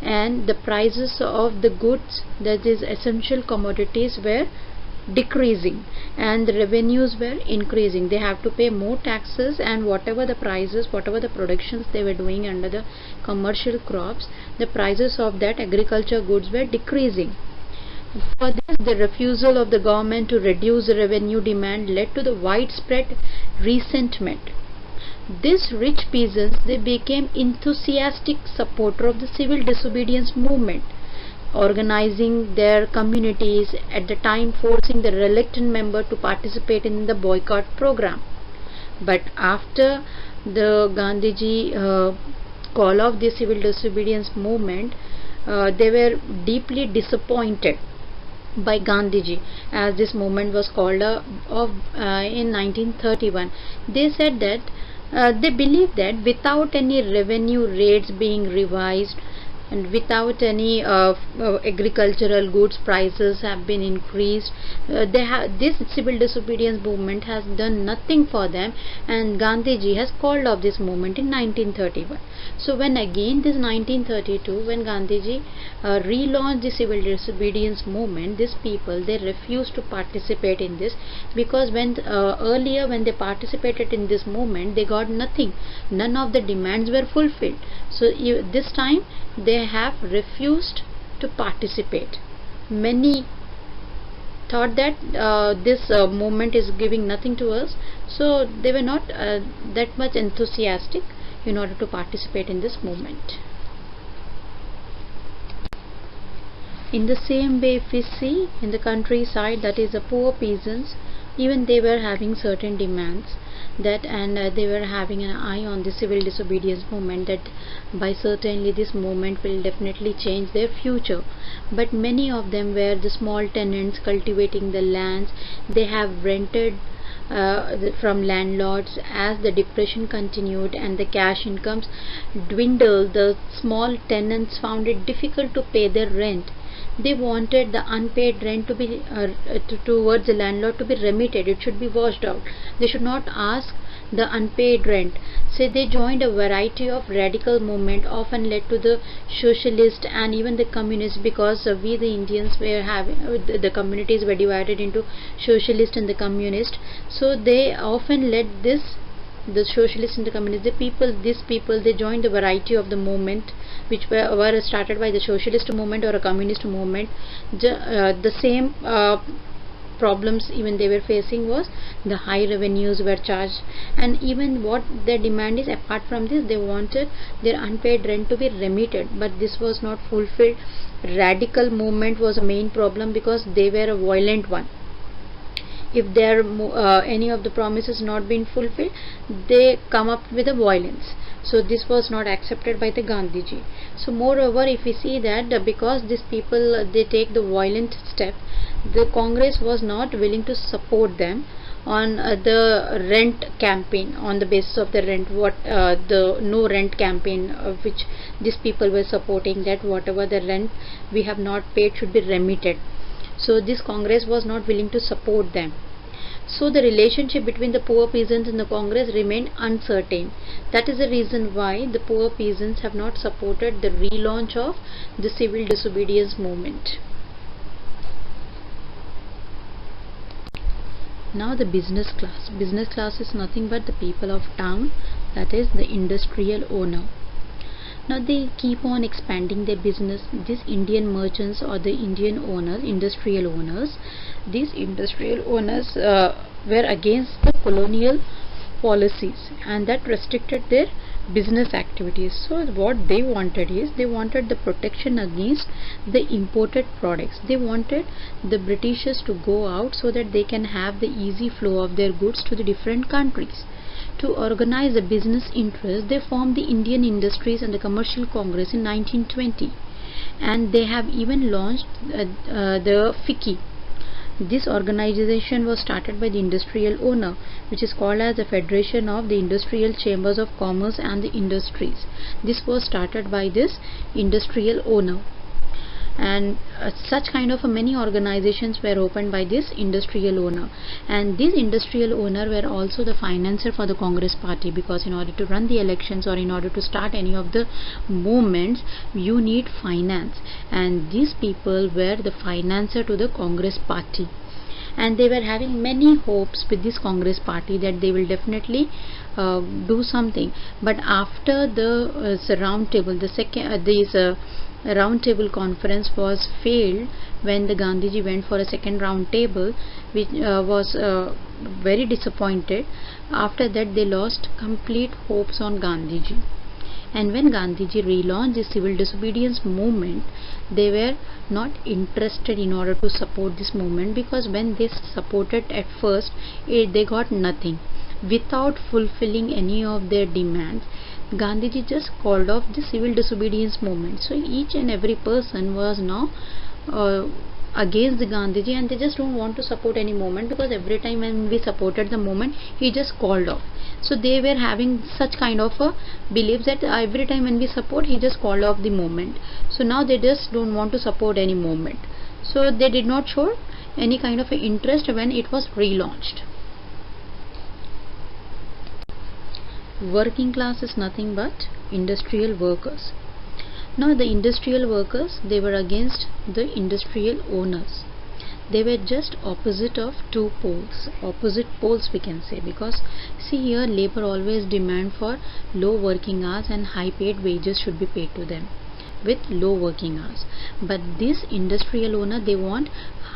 and the prices of the goods, that is essential commodities, were decreasing and the revenues were increasing. They have to pay more taxes, and whatever the prices, whatever the productions they were doing under the commercial crops, the prices of that agriculture goods were decreasing. For this, the refusal of the government to reduce the revenue demand led to the widespread resentment. These rich peasants, they became enthusiastic supporters of the civil disobedience movement, organizing their communities, at the time forcing the reluctant member to participate in the boycott program. But after the Gandhiji call of the civil disobedience movement, they were deeply disappointed by Gandhiji, as this movement was called off in 1931. They said that they believe that without any revenue rates being revised, and without any agricultural goods prices have been increased, this civil disobedience movement has done nothing for them, and Gandhiji has called off this movement in 1931. So when again this 1932, when Gandhiji relaunched the civil disobedience movement, these people, they refused to participate in this, because when earlier when they participated in this movement, they got nothing, none of the demands were fulfilled. So this time they have refused to participate. Many thought that this movement is giving nothing to us, so they were not that much enthusiastic in order to participate in this movement. In the same way, if we see in the countryside, that is the poor peasants, even they were having certain demands, that and they were having an eye on the civil disobedience movement, that by certainly this movement will definitely change their future. But many of them were the small tenants cultivating the lands. They have rented from landlords. As the depression continued and the cash incomes dwindled, the small tenants found it difficult to pay their rent. They wanted the unpaid rent to be towards the landlord to be remitted. It should be washed out. They should not ask the unpaid rent. So they joined a variety of radical movement, often led to the socialist and even the communist, because we the Indians were having the communities were divided into socialist and the communist. So they often led this, the socialists and the communists, these people, they joined the variety of the movement which were started by the socialist movement or a communist movement. The same problems even they were facing was the high revenues were charged, and even what their demand is, apart from this, they wanted their unpaid rent to be remitted, but this was not fulfilled. Radical movement was a main problem because they were a violent one. If there any of the promises not been fulfilled, they come up with a violence. So this was not accepted by the Gandhiji. So moreover, if we see that because these people they take the violent step, the Congress was not willing to support them on the rent campaign, on the basis of the rent, the no rent campaign which these people were supporting, that whatever the rent we have not paid should be remitted. So this Congress was not willing to support them. So the relationship between the poor peasants and the Congress remained uncertain. That is the reason why the poor peasants have not supported the relaunch of the civil disobedience movement. Now the business class. Business class is nothing but the people of town, that is the industrial owner. Now they keep on expanding their business. These Indian merchants or the Indian owners, industrial owners, these industrial owners were against the colonial policies, and that restricted their business activities. So what they wanted is, they wanted the protection against the imported products. They wanted the Britishers to go out so that they can have the easy flow of their goods to the different countries. To organize a business interest, they formed the Indian Industries and the Commercial Congress in 1920, and they have even launched the FICCI. This organization was started by the industrial owner, which is called as the Federation of the Industrial Chambers of Commerce and the Industries. This was started by this industrial owner, and such kind of many organizations were opened by this industrial owner. And this industrial owner were also the financer for the Congress party, because in order to run the elections or in order to start any of the movements, you need finance, and these people were the financer to the Congress party. And they were having many hopes with this Congress party that they will definitely do something. But after the round table, the second round table conference was failed, when the Gandhiji went for a second round table, which was very disappointed. After that, they lost complete hopes on Gandhiji. And when Gandhiji relaunched the civil disobedience movement, they were not interested in order to support this movement, because when they supported at first, they got nothing. Without fulfilling any of their demands, Gandhiji just called off the civil disobedience movement. So each and every person was now against the Gandhiji, and they just don't want to support any movement, because every time when we supported the movement, he just called off. So they were having such kind of a belief that every time when we support, he just called off the movement. So now they just don't want to support any movement. So they did not show any kind of interest when it was relaunched. Working class is nothing but industrial workers. Now the industrial workers, they were against the industrial owners. They were just opposite of two poles, opposite poles we can say, because see here, labor always demand for low working hours and high paid wages should be paid to them with low working hours. But this industrial owner, they want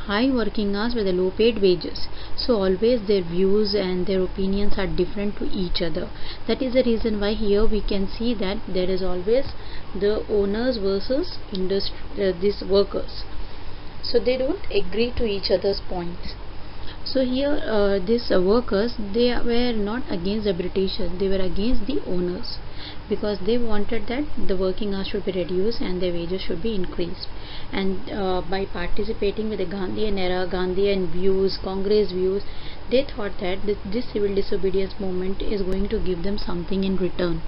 high working hours with a low paid wages. So always their views and their opinions are different to each other. That is the reason why here we can see that there is always the owners versus these workers. So they don't agree to each other's points. So here these workers, they were not against the Britishers, they were against the owners, because they wanted that the working hours should be reduced and their wages should be increased. And by participating with the Gandhian era, Gandhian views, Congress views, they thought that this civil disobedience movement is going to give them something in return.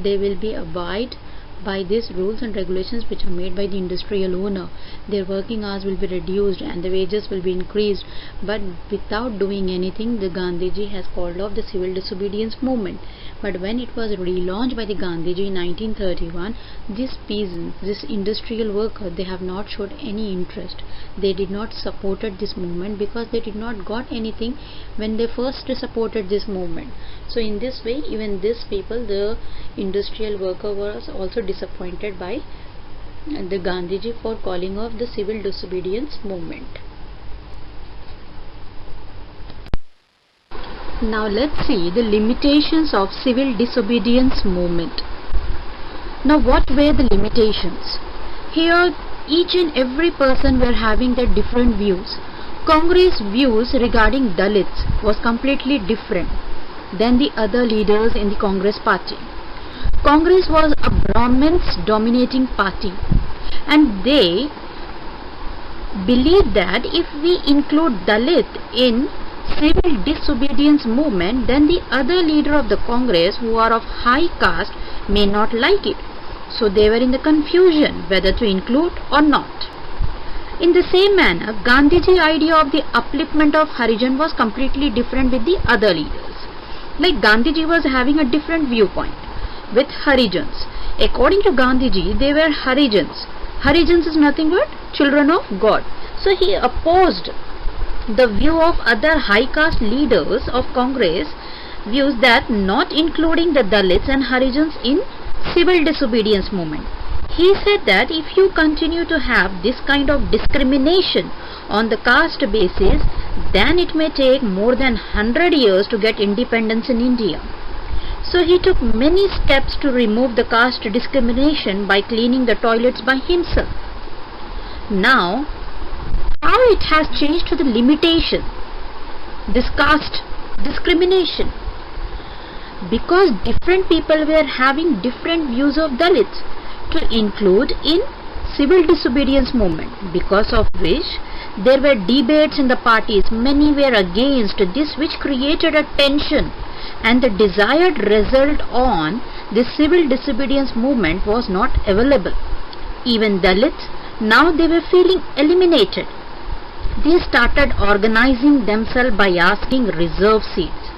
They will be abide by these rules and regulations which are made by the industrial owner. Their working hours will be reduced and the wages will be increased. But without doing anything, the Gandhiji has called off the civil disobedience movement. But when it was relaunched by the Gandhiji in 1931, these peasants, this industrial worker, they have not showed any interest. They did not supported this movement because they did not got anything when they first supported this movement. So in this way, even these people, the industrial worker, was also disappointed by the Gandhiji for calling off the civil disobedience movement. Now let's see the limitations of civil disobedience movement. Now what were the limitations? Here each and every person were having their different views. Congress views regarding Dalits was completely different than the other leaders in the Congress party. Congress was a Brahmins dominating party, and they believed that if we include Dalit in civil disobedience movement, then the other leader of the Congress, who are of high caste, may not like it. So they were in the confusion whether to include or not. In the same manner, Gandhiji idea of the upliftment of Harijan was completely different with the other leaders. Like Gandhiji was having a different viewpoint with Harijans. According to Gandhiji, they were Harijans. Harijans is nothing but children of God. So he opposed the view of other high caste leaders of Congress views that not including the Dalits and Harijans in civil disobedience movement. He said that if you continue to have this kind of discrimination on the caste basis, then it may take more than 100 years to get independence in India. So he took many steps to remove the caste discrimination by cleaning the toilets by himself. Now, how it has changed to the limitation, this caste discrimination, because different people were having different views of Dalits to include in civil disobedience movement, because of which there were debates in the parties. Many were against this, which created a tension, and the desired result on the civil disobedience movement was not available. Even Dalits, now they were feeling eliminated. They started organizing themselves by asking reserve seats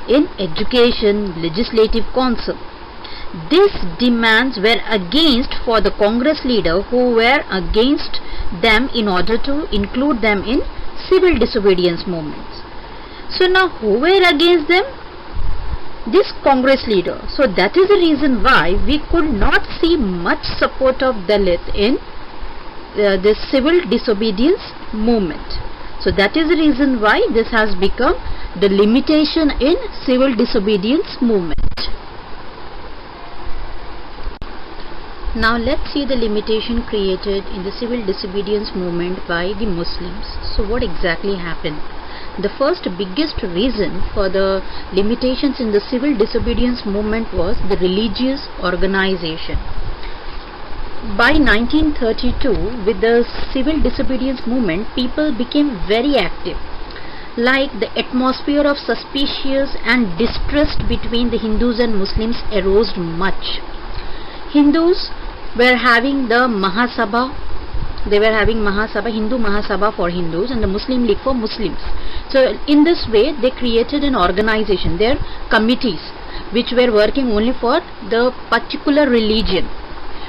in education, legislative council. These demands were against for the Congress leader, who were against them in order to include them in civil disobedience movements. So now who were against them? This Congress leader. So that is the reason why we could not see much support of Dalit in the civil disobedience movement. So that is the reason why this has become the limitation in civil disobedience movement. Now let's see the limitation created in the civil disobedience movement by the Muslims. So what exactly happened? The first biggest reason for the limitations in the civil disobedience movement was the religious organization. By 1932, with the civil disobedience movement, people became very active. Like, the atmosphere of suspicious and distrust between the Hindus and Muslims arose much. Hindus were having the Mahasabha. They were having Mahasabha, Hindu Mahasabha for Hindus, and the Muslim League for Muslims. So in this way they created an organization, their committees, which were working only for the particular religion.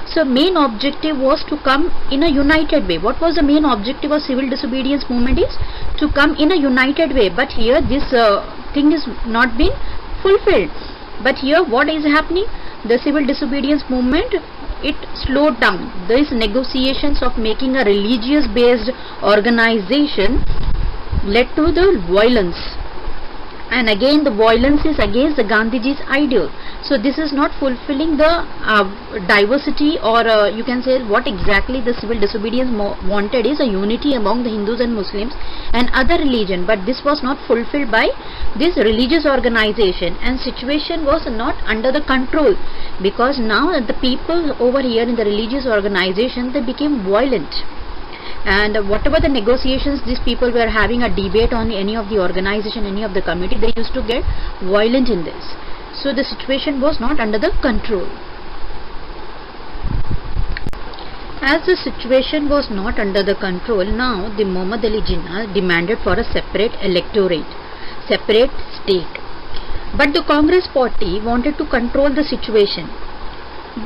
So main objective was to come in a united way. What was the main objective of civil disobedience movement? Is to come in a united way. But here this thing is not being fulfilled. But here what is happening? The civil disobedience movement, it slowed down. These negotiations of making a religious based organization led to the violence, and again the violence is against the Gandhiji's ideal. So this is not fulfilling the diversity, or you can say what exactly the civil disobedience wanted is a unity among the Hindus and Muslims and other religion, but this was not fulfilled by this religious organization, and situation was not under the control, because now the people over here in the religious organization, they became violent. And whatever the negotiations these people were having a debate on any of the organization, any of the committee, they used to get violent in this. So the situation was not under the control. As the situation was not under the control, now the Muhammad Ali Jinnah demanded for a separate electorate, separate state. But the Congress party wanted to control the situation.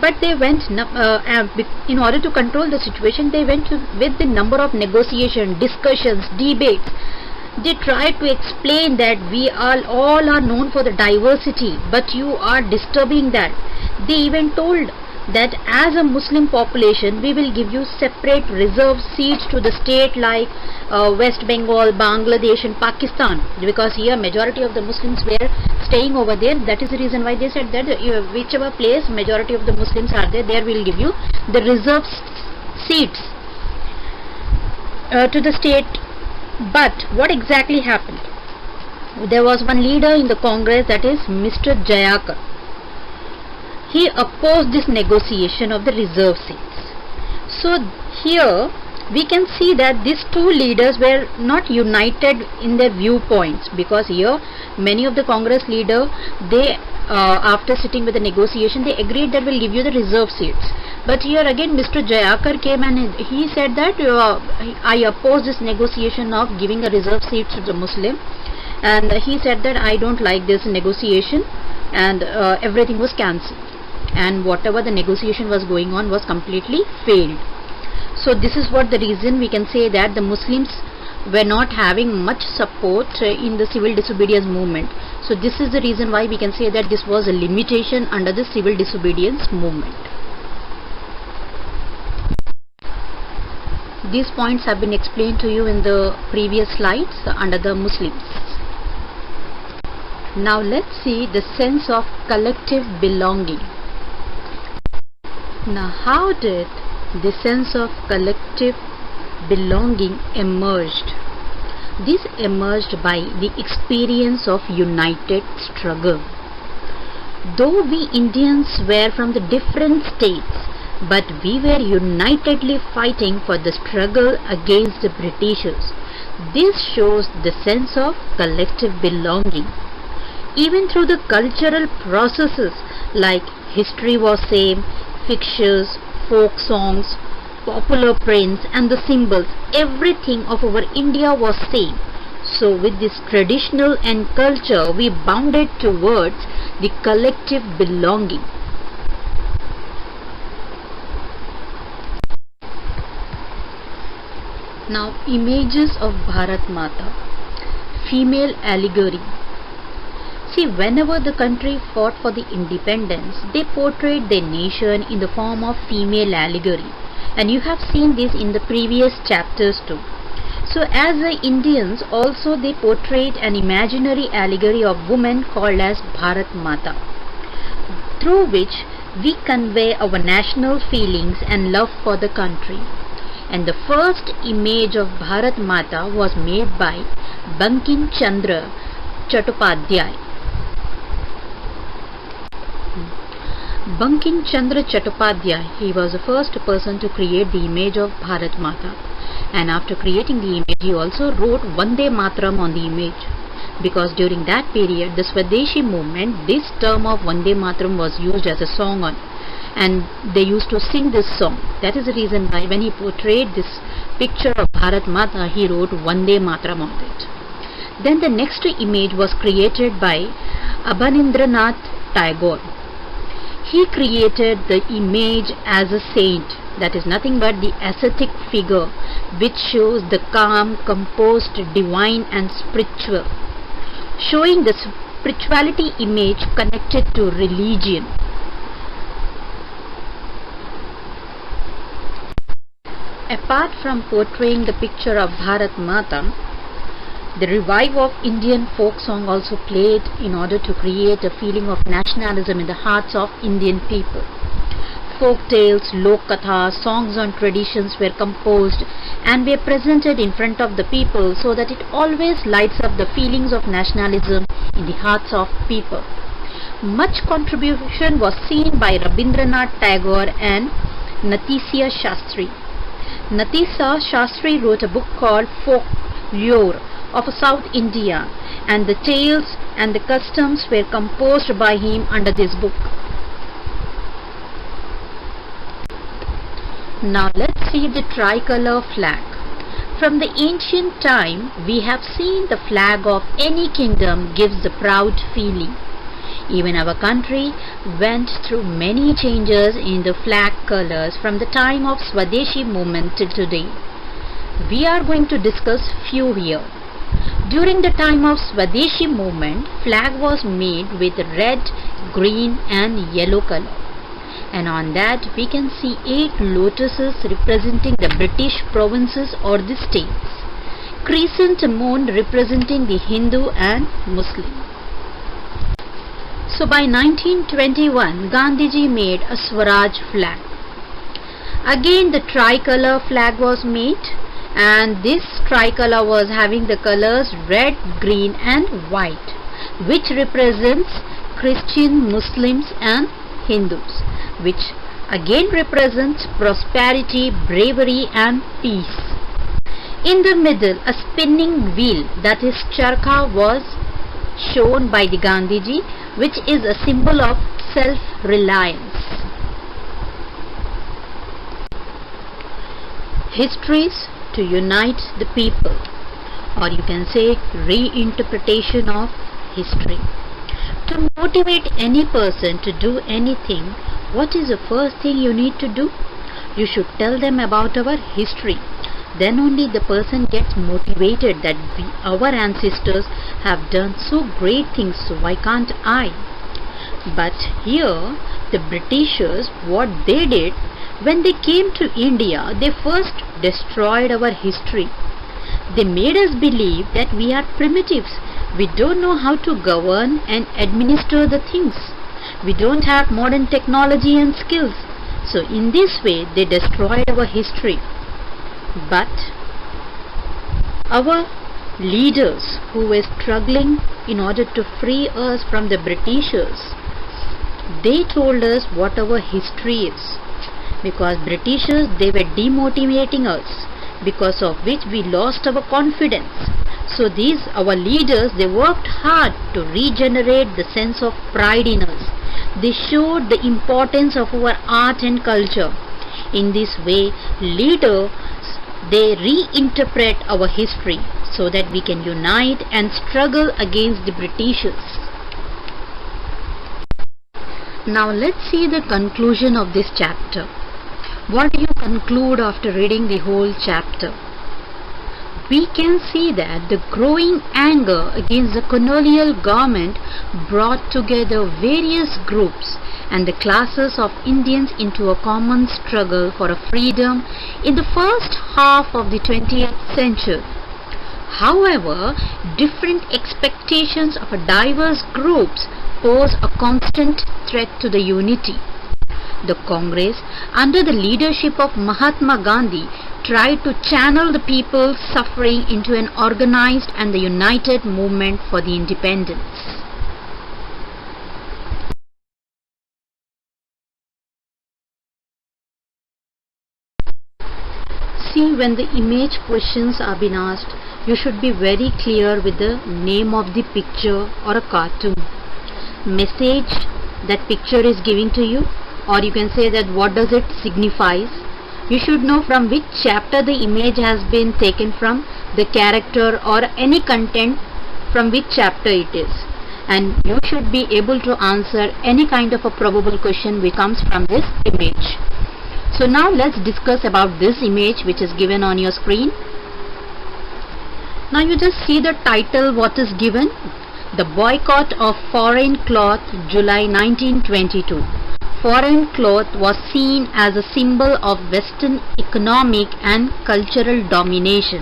But they went, in order to control the situation, they went with the number of negotiations, discussions, debates. They tried to explain that we all are known for the diversity, but you are disturbing that. They even told that as a Muslim population, we will give you separate reserved seats to the state like West Bengal, Bangladesh and Pakistan, because here majority of the Muslims were staying over there. That is the reason why they said that whichever place majority of the Muslims are there, there will give you the reserved seats to the state. But what exactly happened? There was one leader in the Congress, that is Mr. Jayakar. He opposed this negotiation of the reserve seats. So here we can see that these two leaders were not united in their viewpoints, because here many of the Congress leaders, they after sitting with the negotiation, they agreed that we'll give you the reserve seats. But here again Mr. Jayakar came and he said that I oppose this negotiation of giving a reserve seat to the Muslim, and he said that I don't like this negotiation, and everything was cancelled, and whatever the negotiation was going on was completely failed. So this is what the reason we can say that the Muslims were not having much support in the civil disobedience movement. So this is the reason why we can say that this was a limitation under the civil disobedience movement. These points have been explained to you in the previous slides under the Muslims. Now let's see the sense of collective belonging. Now how did the sense of collective belonging emerged? This emerged by the experience of united struggle. Though we Indians were from the different states, but we were unitedly fighting for the struggle against the Britishers. This shows the sense of collective belonging. Even through the cultural processes like history was same, fictions, folk songs, popular prints and the symbols, everything of our India was same. So with this traditional and culture we bounded towards the collective belonging. Now images of Bharat Mata, female allegory. See, whenever the country fought for the independence, they portrayed their nation in the form of female allegory, and you have seen this in the previous chapters too. So as the Indians also they portrayed an imaginary allegory of woman called as Bharat Mata, through which we convey our national feelings and love for the country. And the first image of Bharat Mata was made by Bankim Chandra Chattopadhyay. Bankim Chandra Chattopadhyay, he was the first person to create the image of Bharat Mata, and after creating the image he also wrote Vande Mataram on the image, because during that period the Swadeshi movement, this term of Vande Mataram was used as a song on, and they used to sing this song. That is the reason why when he portrayed this picture of Bharat Mata he wrote Vande Mataram on it. Then the next image was created by Abanindranath Tagore. He created the image as a saint, that is nothing but the ascetic figure which shows the calm, composed, divine and spiritual, showing the spirituality image connected to religion. Apart from portraying the picture of Bharat Mata, the revival of Indian folk song also played in order to create a feeling of nationalism in the hearts of Indian people. Folk tales, lok kathas, songs on traditions were composed and were presented in front of the people so that it always lights up the feelings of nationalism in the hearts of people. Much contribution was seen by Rabindranath Tagore and Natasiya Shastri. Natasiya Shastri wrote a book called Folklore of South India, and the tales and the customs were composed by him under this book. Now let's see the tricolor flag. From the ancient time we have seen the flag of any kingdom gives the proud feeling. Even our country went through many changes in the flag colors from the time of Swadeshi movement till today. We are going to discuss few here. During the time of Swadeshi movement, flag was made with red, green and yellow color. And on that we can see 8 lotuses representing the British provinces or the states. Crescent moon representing the Hindu and Muslim. So by 1921, Gandhiji made a Swaraj flag. Again the tricolor flag was made, and this tricolor was having the colors red, green and white, which represents Christian, Muslims and Hindus, which again represents prosperity, bravery and peace. In the middle, a spinning wheel, that is charkha, was shown by the Gandhiji, which is a symbol of self-reliance. Histories to unite the people, or you can say reinterpretation of history. To motivate any person to do anything, what is the first thing you need to do? You should tell them about our history. Then only the person gets motivated that our ancestors have done so great things, so why can't I? But here the Britishers, what they did, when they came to India, they first destroyed our history. They made us believe that we are primitives, We don't know how to govern and administer the things. We don't have modern technology and skills. So in this way they destroyed our history. But our leaders who were struggling in order to free us from the Britishers, they told us what our history is. Because Britishers, they were demotivating us, because of which we lost our confidence. So these, our leaders, they worked hard to regenerate the sense of pride in us. They showed the importance of our art and culture. In this way, leaders, they reinterpret our history so that we can unite and struggle against the Britishers. Now let's see the conclusion of this chapter. What do you conclude after reading the whole chapter? We can see that the growing anger against the colonial government brought together various groups and the classes of Indians into a common struggle for a freedom in the first half of the 20th century. However, different expectations of a diverse groups pose a constant threat to the unity. The Congress, under the leadership of Mahatma Gandhi, tried to channel the people's suffering into an organized and the united movement for the independence. See, when the image questions are being asked, you should be very clear with the name of the picture or a cartoon. Message that picture is giving to you, or you can say that what does it signifies. You should know from which chapter the image has been taken from, the character or any content from which chapter it is. And you should be able to answer any kind of a probable question which comes from this image. So now let's discuss about this image which is given on your screen. Now you just see the title, what is given. The Boycott of Foreign Cloth, July 1922. Foreign cloth was seen as a symbol of Western economic and cultural domination.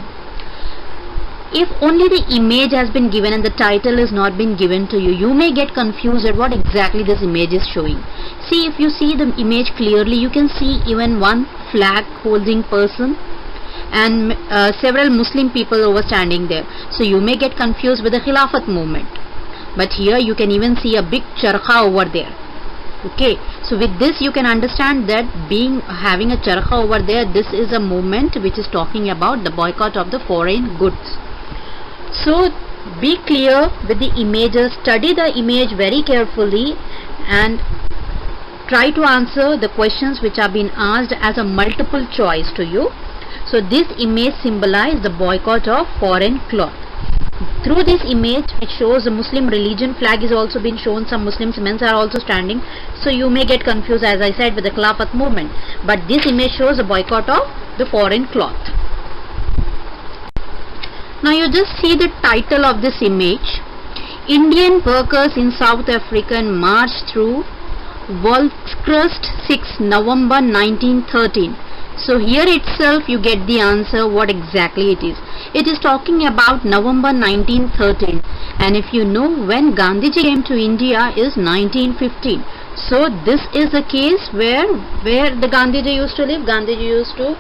If only the image has been given and the title has not been given to you, you may get confused at what exactly this image is showing. See, if you see the image clearly, you can see even one flag holding person and several Muslim people over standing there. So you may get confused with the Khilafat movement. But here you can even see a big charkha over there. Okay, so with this you can understand that having a charkha over there, this is a movement which is talking about the boycott of the foreign goods. So be clear with the images, study the image very carefully and try to answer the questions which are being asked as a multiple choice to you. So this image symbolizes the boycott of foreign cloth. Through this image, which shows the Muslim religion flag is also been shown, some Muslims men are also standing, so you may get confused, as I said, with the Khilafat movement. But this image shows the boycott of the foreign cloth. Now you just see the title of this image. Indian workers in South Africa marched through Volkskrust 6 November 1913. So here itself you get the answer what exactly it is. It is talking about November 1913, and if you know when Gandhiji came to India is 1915. So this is the case where the Gandhiji used to live. Gandhiji used to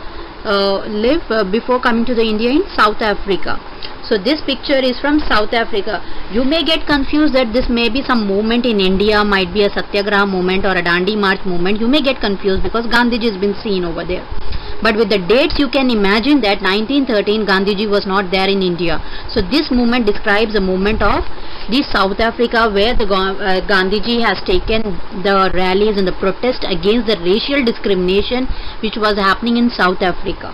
live before coming to the India in South Africa. So this picture is from South Africa. You may get confused that this may be some movement in India, might be a Satyagraha movement or a Dandi March movement. You may get confused because Gandhiji has been seen over there. But with the dates you can imagine that 1913 Gandhiji was not there in India. So this movement describes the movement of the South Africa where the Gandhiji has taken the rallies and the protest against the racial discrimination which was happening in South Africa.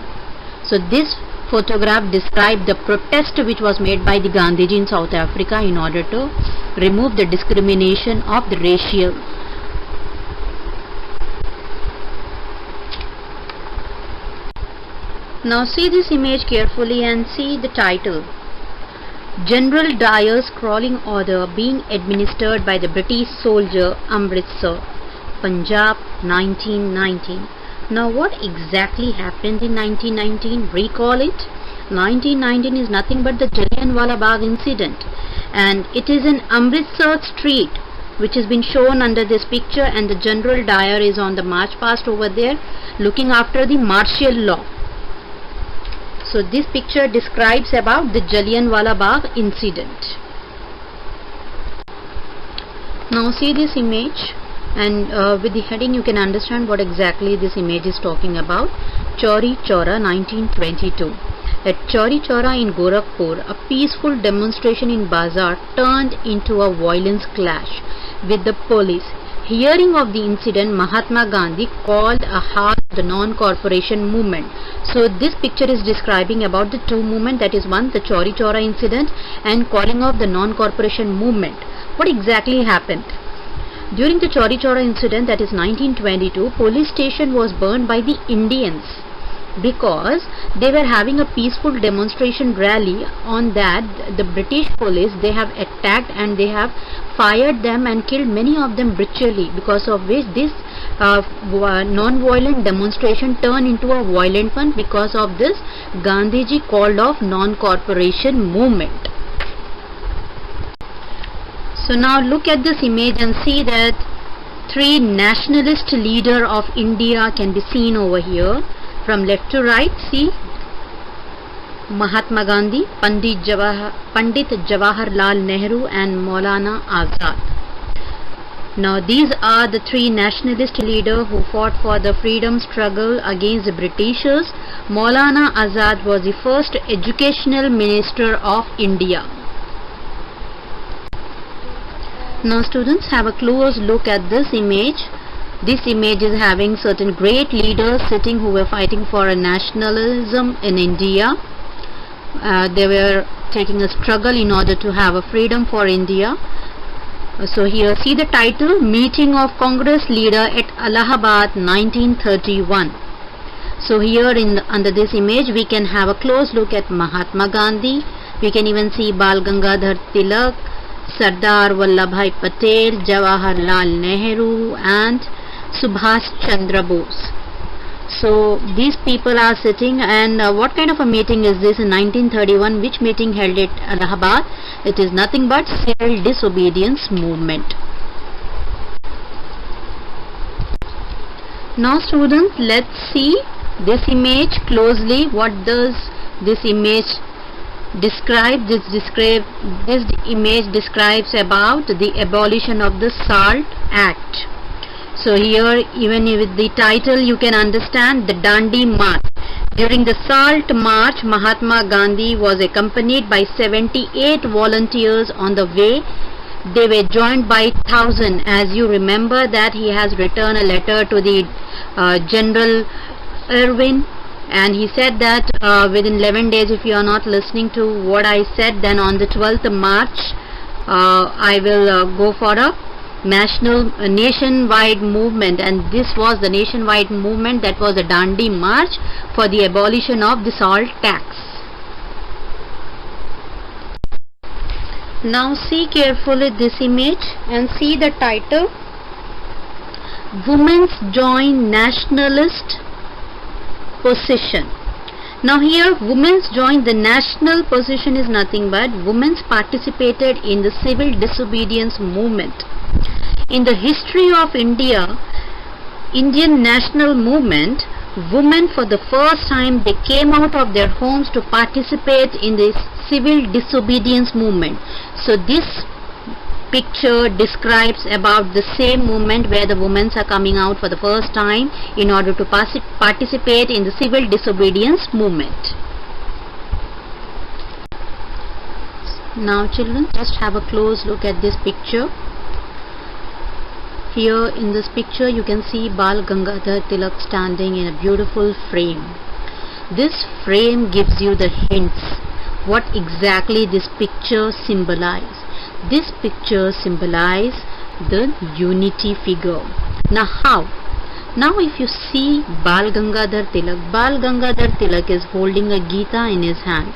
So this photograph described the protest which was made by the Gandhiji in South Africa in order to remove the discrimination of the racial. Now see this image carefully and see the title. General Dyer's crawling order being administered by the British soldier Amritsar, Punjab, 1919. Now what exactly happened in 1919? Recall it. 1919 is nothing but the Jallianwala Bagh incident. and it is in Amritsar street, which has been shown under this picture, and the General Dyer is on the march past over there looking after the martial law. So this picture describes about the Jallianwala Bagh incident. Now see this image, and with the heading you can understand what exactly this image is talking about. Chauri Chaura 1922. At Chauri Chaura in Gorakhpur, a peaceful demonstration in bazaar turned into a violent clash with the police. Hearing of the incident, Mahatma Gandhi called a halt to the non-corporation movement. So this picture is describing about the two movements, that is one, the Chauri Chaura incident, and calling of the non-corporation movement. What exactly happened? During the Chauri Chaura incident, that is 1922, police station was burned by the Indians because they were having a peaceful demonstration rally. On that, the British police, they have attacked and they have fired them and killed many of them brutally, because of which this non-violent demonstration turned into a violent one. Because of this, Gandhiji called off non-corporation movement. So now look at this image and see that three nationalist leader of India can be seen over here. From left to right, see Mahatma Gandhi, Pandit Jawaharlal Nehru and Maulana Azad. Now these are the three nationalist leaders who fought for the freedom struggle against the Britishers. Maulana Azad was the first educational minister of India. Now students, have a close look at this image. This image is having certain great leaders sitting who were fighting for a nationalism in India. They were taking a struggle in order to have a freedom for India. So here see the title, Meeting of Congress Leader at Allahabad 1931. So here under this image we can have a close look at Mahatma Gandhi. We can even see Bal Gangadhar Tilak, Sardar Vallabhbhai Patel, Jawaharlal Nehru and Subhash Chandra Bose. So these people are sitting, and what kind of a meeting is this in 1931? Which meeting held at Allahabad? It is nothing but civil disobedience movement. Now students, let's see this image closely. What does this image describe? This image describes about the abolition of the SALT Act. So here, even with the title, you can understand the Dandi March. During the SALT March, Mahatma Gandhi was accompanied by 78 volunteers on the way. They were joined by 1,000. As you remember that he has written a letter to the General Irwin, and he said that within 11 days, if you are not listening to what I said, then on the 12th of March, I will go for a nationwide movement, and this was the nationwide movement, that was the Dandi March for the abolition of the salt tax. Now see carefully this image and see the title, Women's Join Nationalist Position. Now here, women's joined the national position is nothing but women's participated in the civil disobedience movement. In the history of Indian national movement, women for the first time they came out of their homes to participate in this civil disobedience movement. So this picture describes about the same movement where the women are coming out for the first time in order to participate in the civil disobedience movement. Now children, just have a close look at this picture. Here in this picture you can see Bal Gangadhar Tilak standing in a beautiful frame. This frame gives you the hints what exactly this picture symbolizes. This picture symbolizes the unity figure. Now how? Now if you see Bal Gangadhar Tilak is holding a Gita in his hand,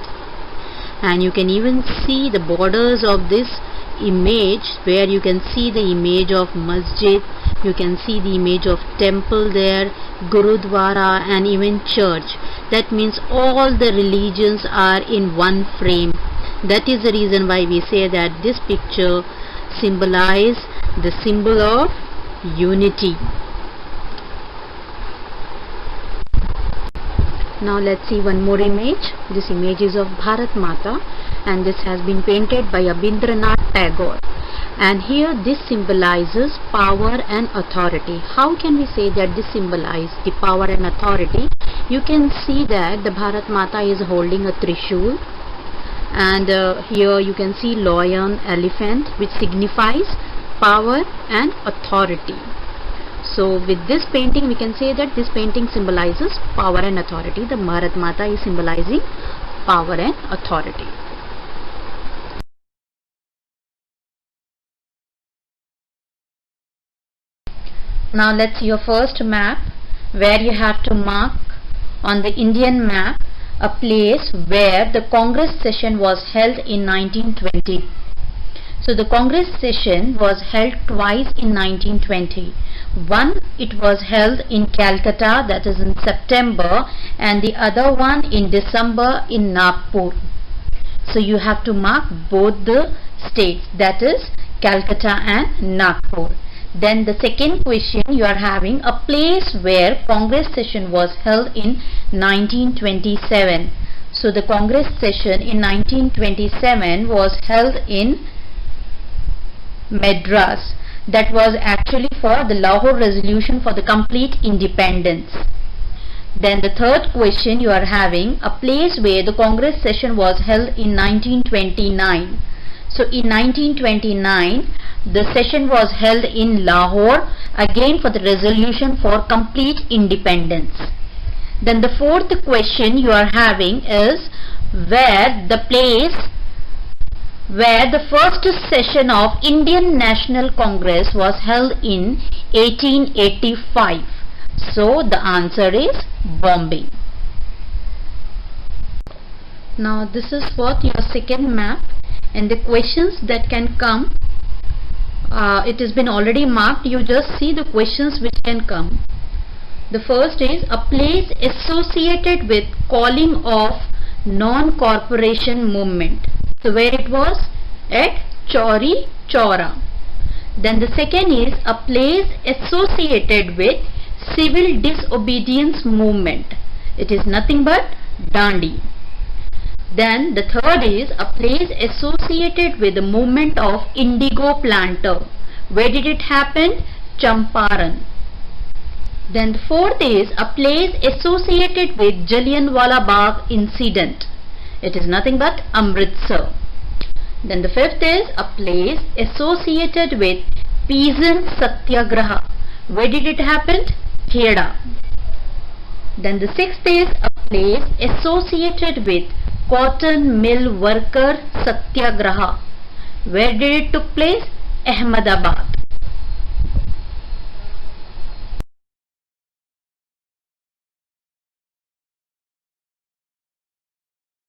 and you can even see the borders of this image where you can see the image of masjid, you can see the image of temple there, Gurudwara and even church. That means all the religions are in one frame. That is the reason why we say that this picture symbolizes the symbol of unity. Now let's see one more image. This image is of Bharat Mata, and this has been painted by Abhindranath Tagore. And here this symbolizes power and authority. How can we say that this symbolizes the power and authority? You can see that the Bharat Mata is holding a trishul, and here you can see lion, elephant, which signifies power and authority. So with this painting we can say that this painting symbolizes power and authority. The Bharat Mata is symbolizing power and authority. Now let's see your first map, where you have to mark on the Indian map a place where the Congress session was held in 1920. So the Congress session was held twice in 1920. One, it was held in Calcutta, that is in September, and the other one in December in Nagpur. So you have to mark both the states, that is Calcutta and Nagpur. Then the second question, you are having a place where Congress session was held in 1927. So the Congress session in 1927 was held in Madras. That was actually for the Lahore resolution for the complete independence. Then the third question, you are having a place where the Congress session was held in 1929. So in 1929 the session was held in Lahore, again for the resolution for complete independence. Then the fourth question you are having is where the place where the first session of Indian National Congress was held in 1885. So the answer is Bombay. Now this is what your second map, and the questions that can come, it has been already marked. You just see the questions which can come. The first is a place associated with calling of non-corporation movement. So where it was? At Chauri Chaura. Then the second is a place associated with civil disobedience movement. It is nothing but Dandi. Then the third is a place associated with the movement of indigo planter. Where did it happen? Champaran. Then the fourth is a place associated with Jallianwala Bagh incident. It is nothing but Amritsar. Then the fifth is a place associated with peasant satyagraha. Where did it happen? Kheda. Then the sixth is a place associated with cotton mill worker satyagraha. Where did it took place? Ahmedabad.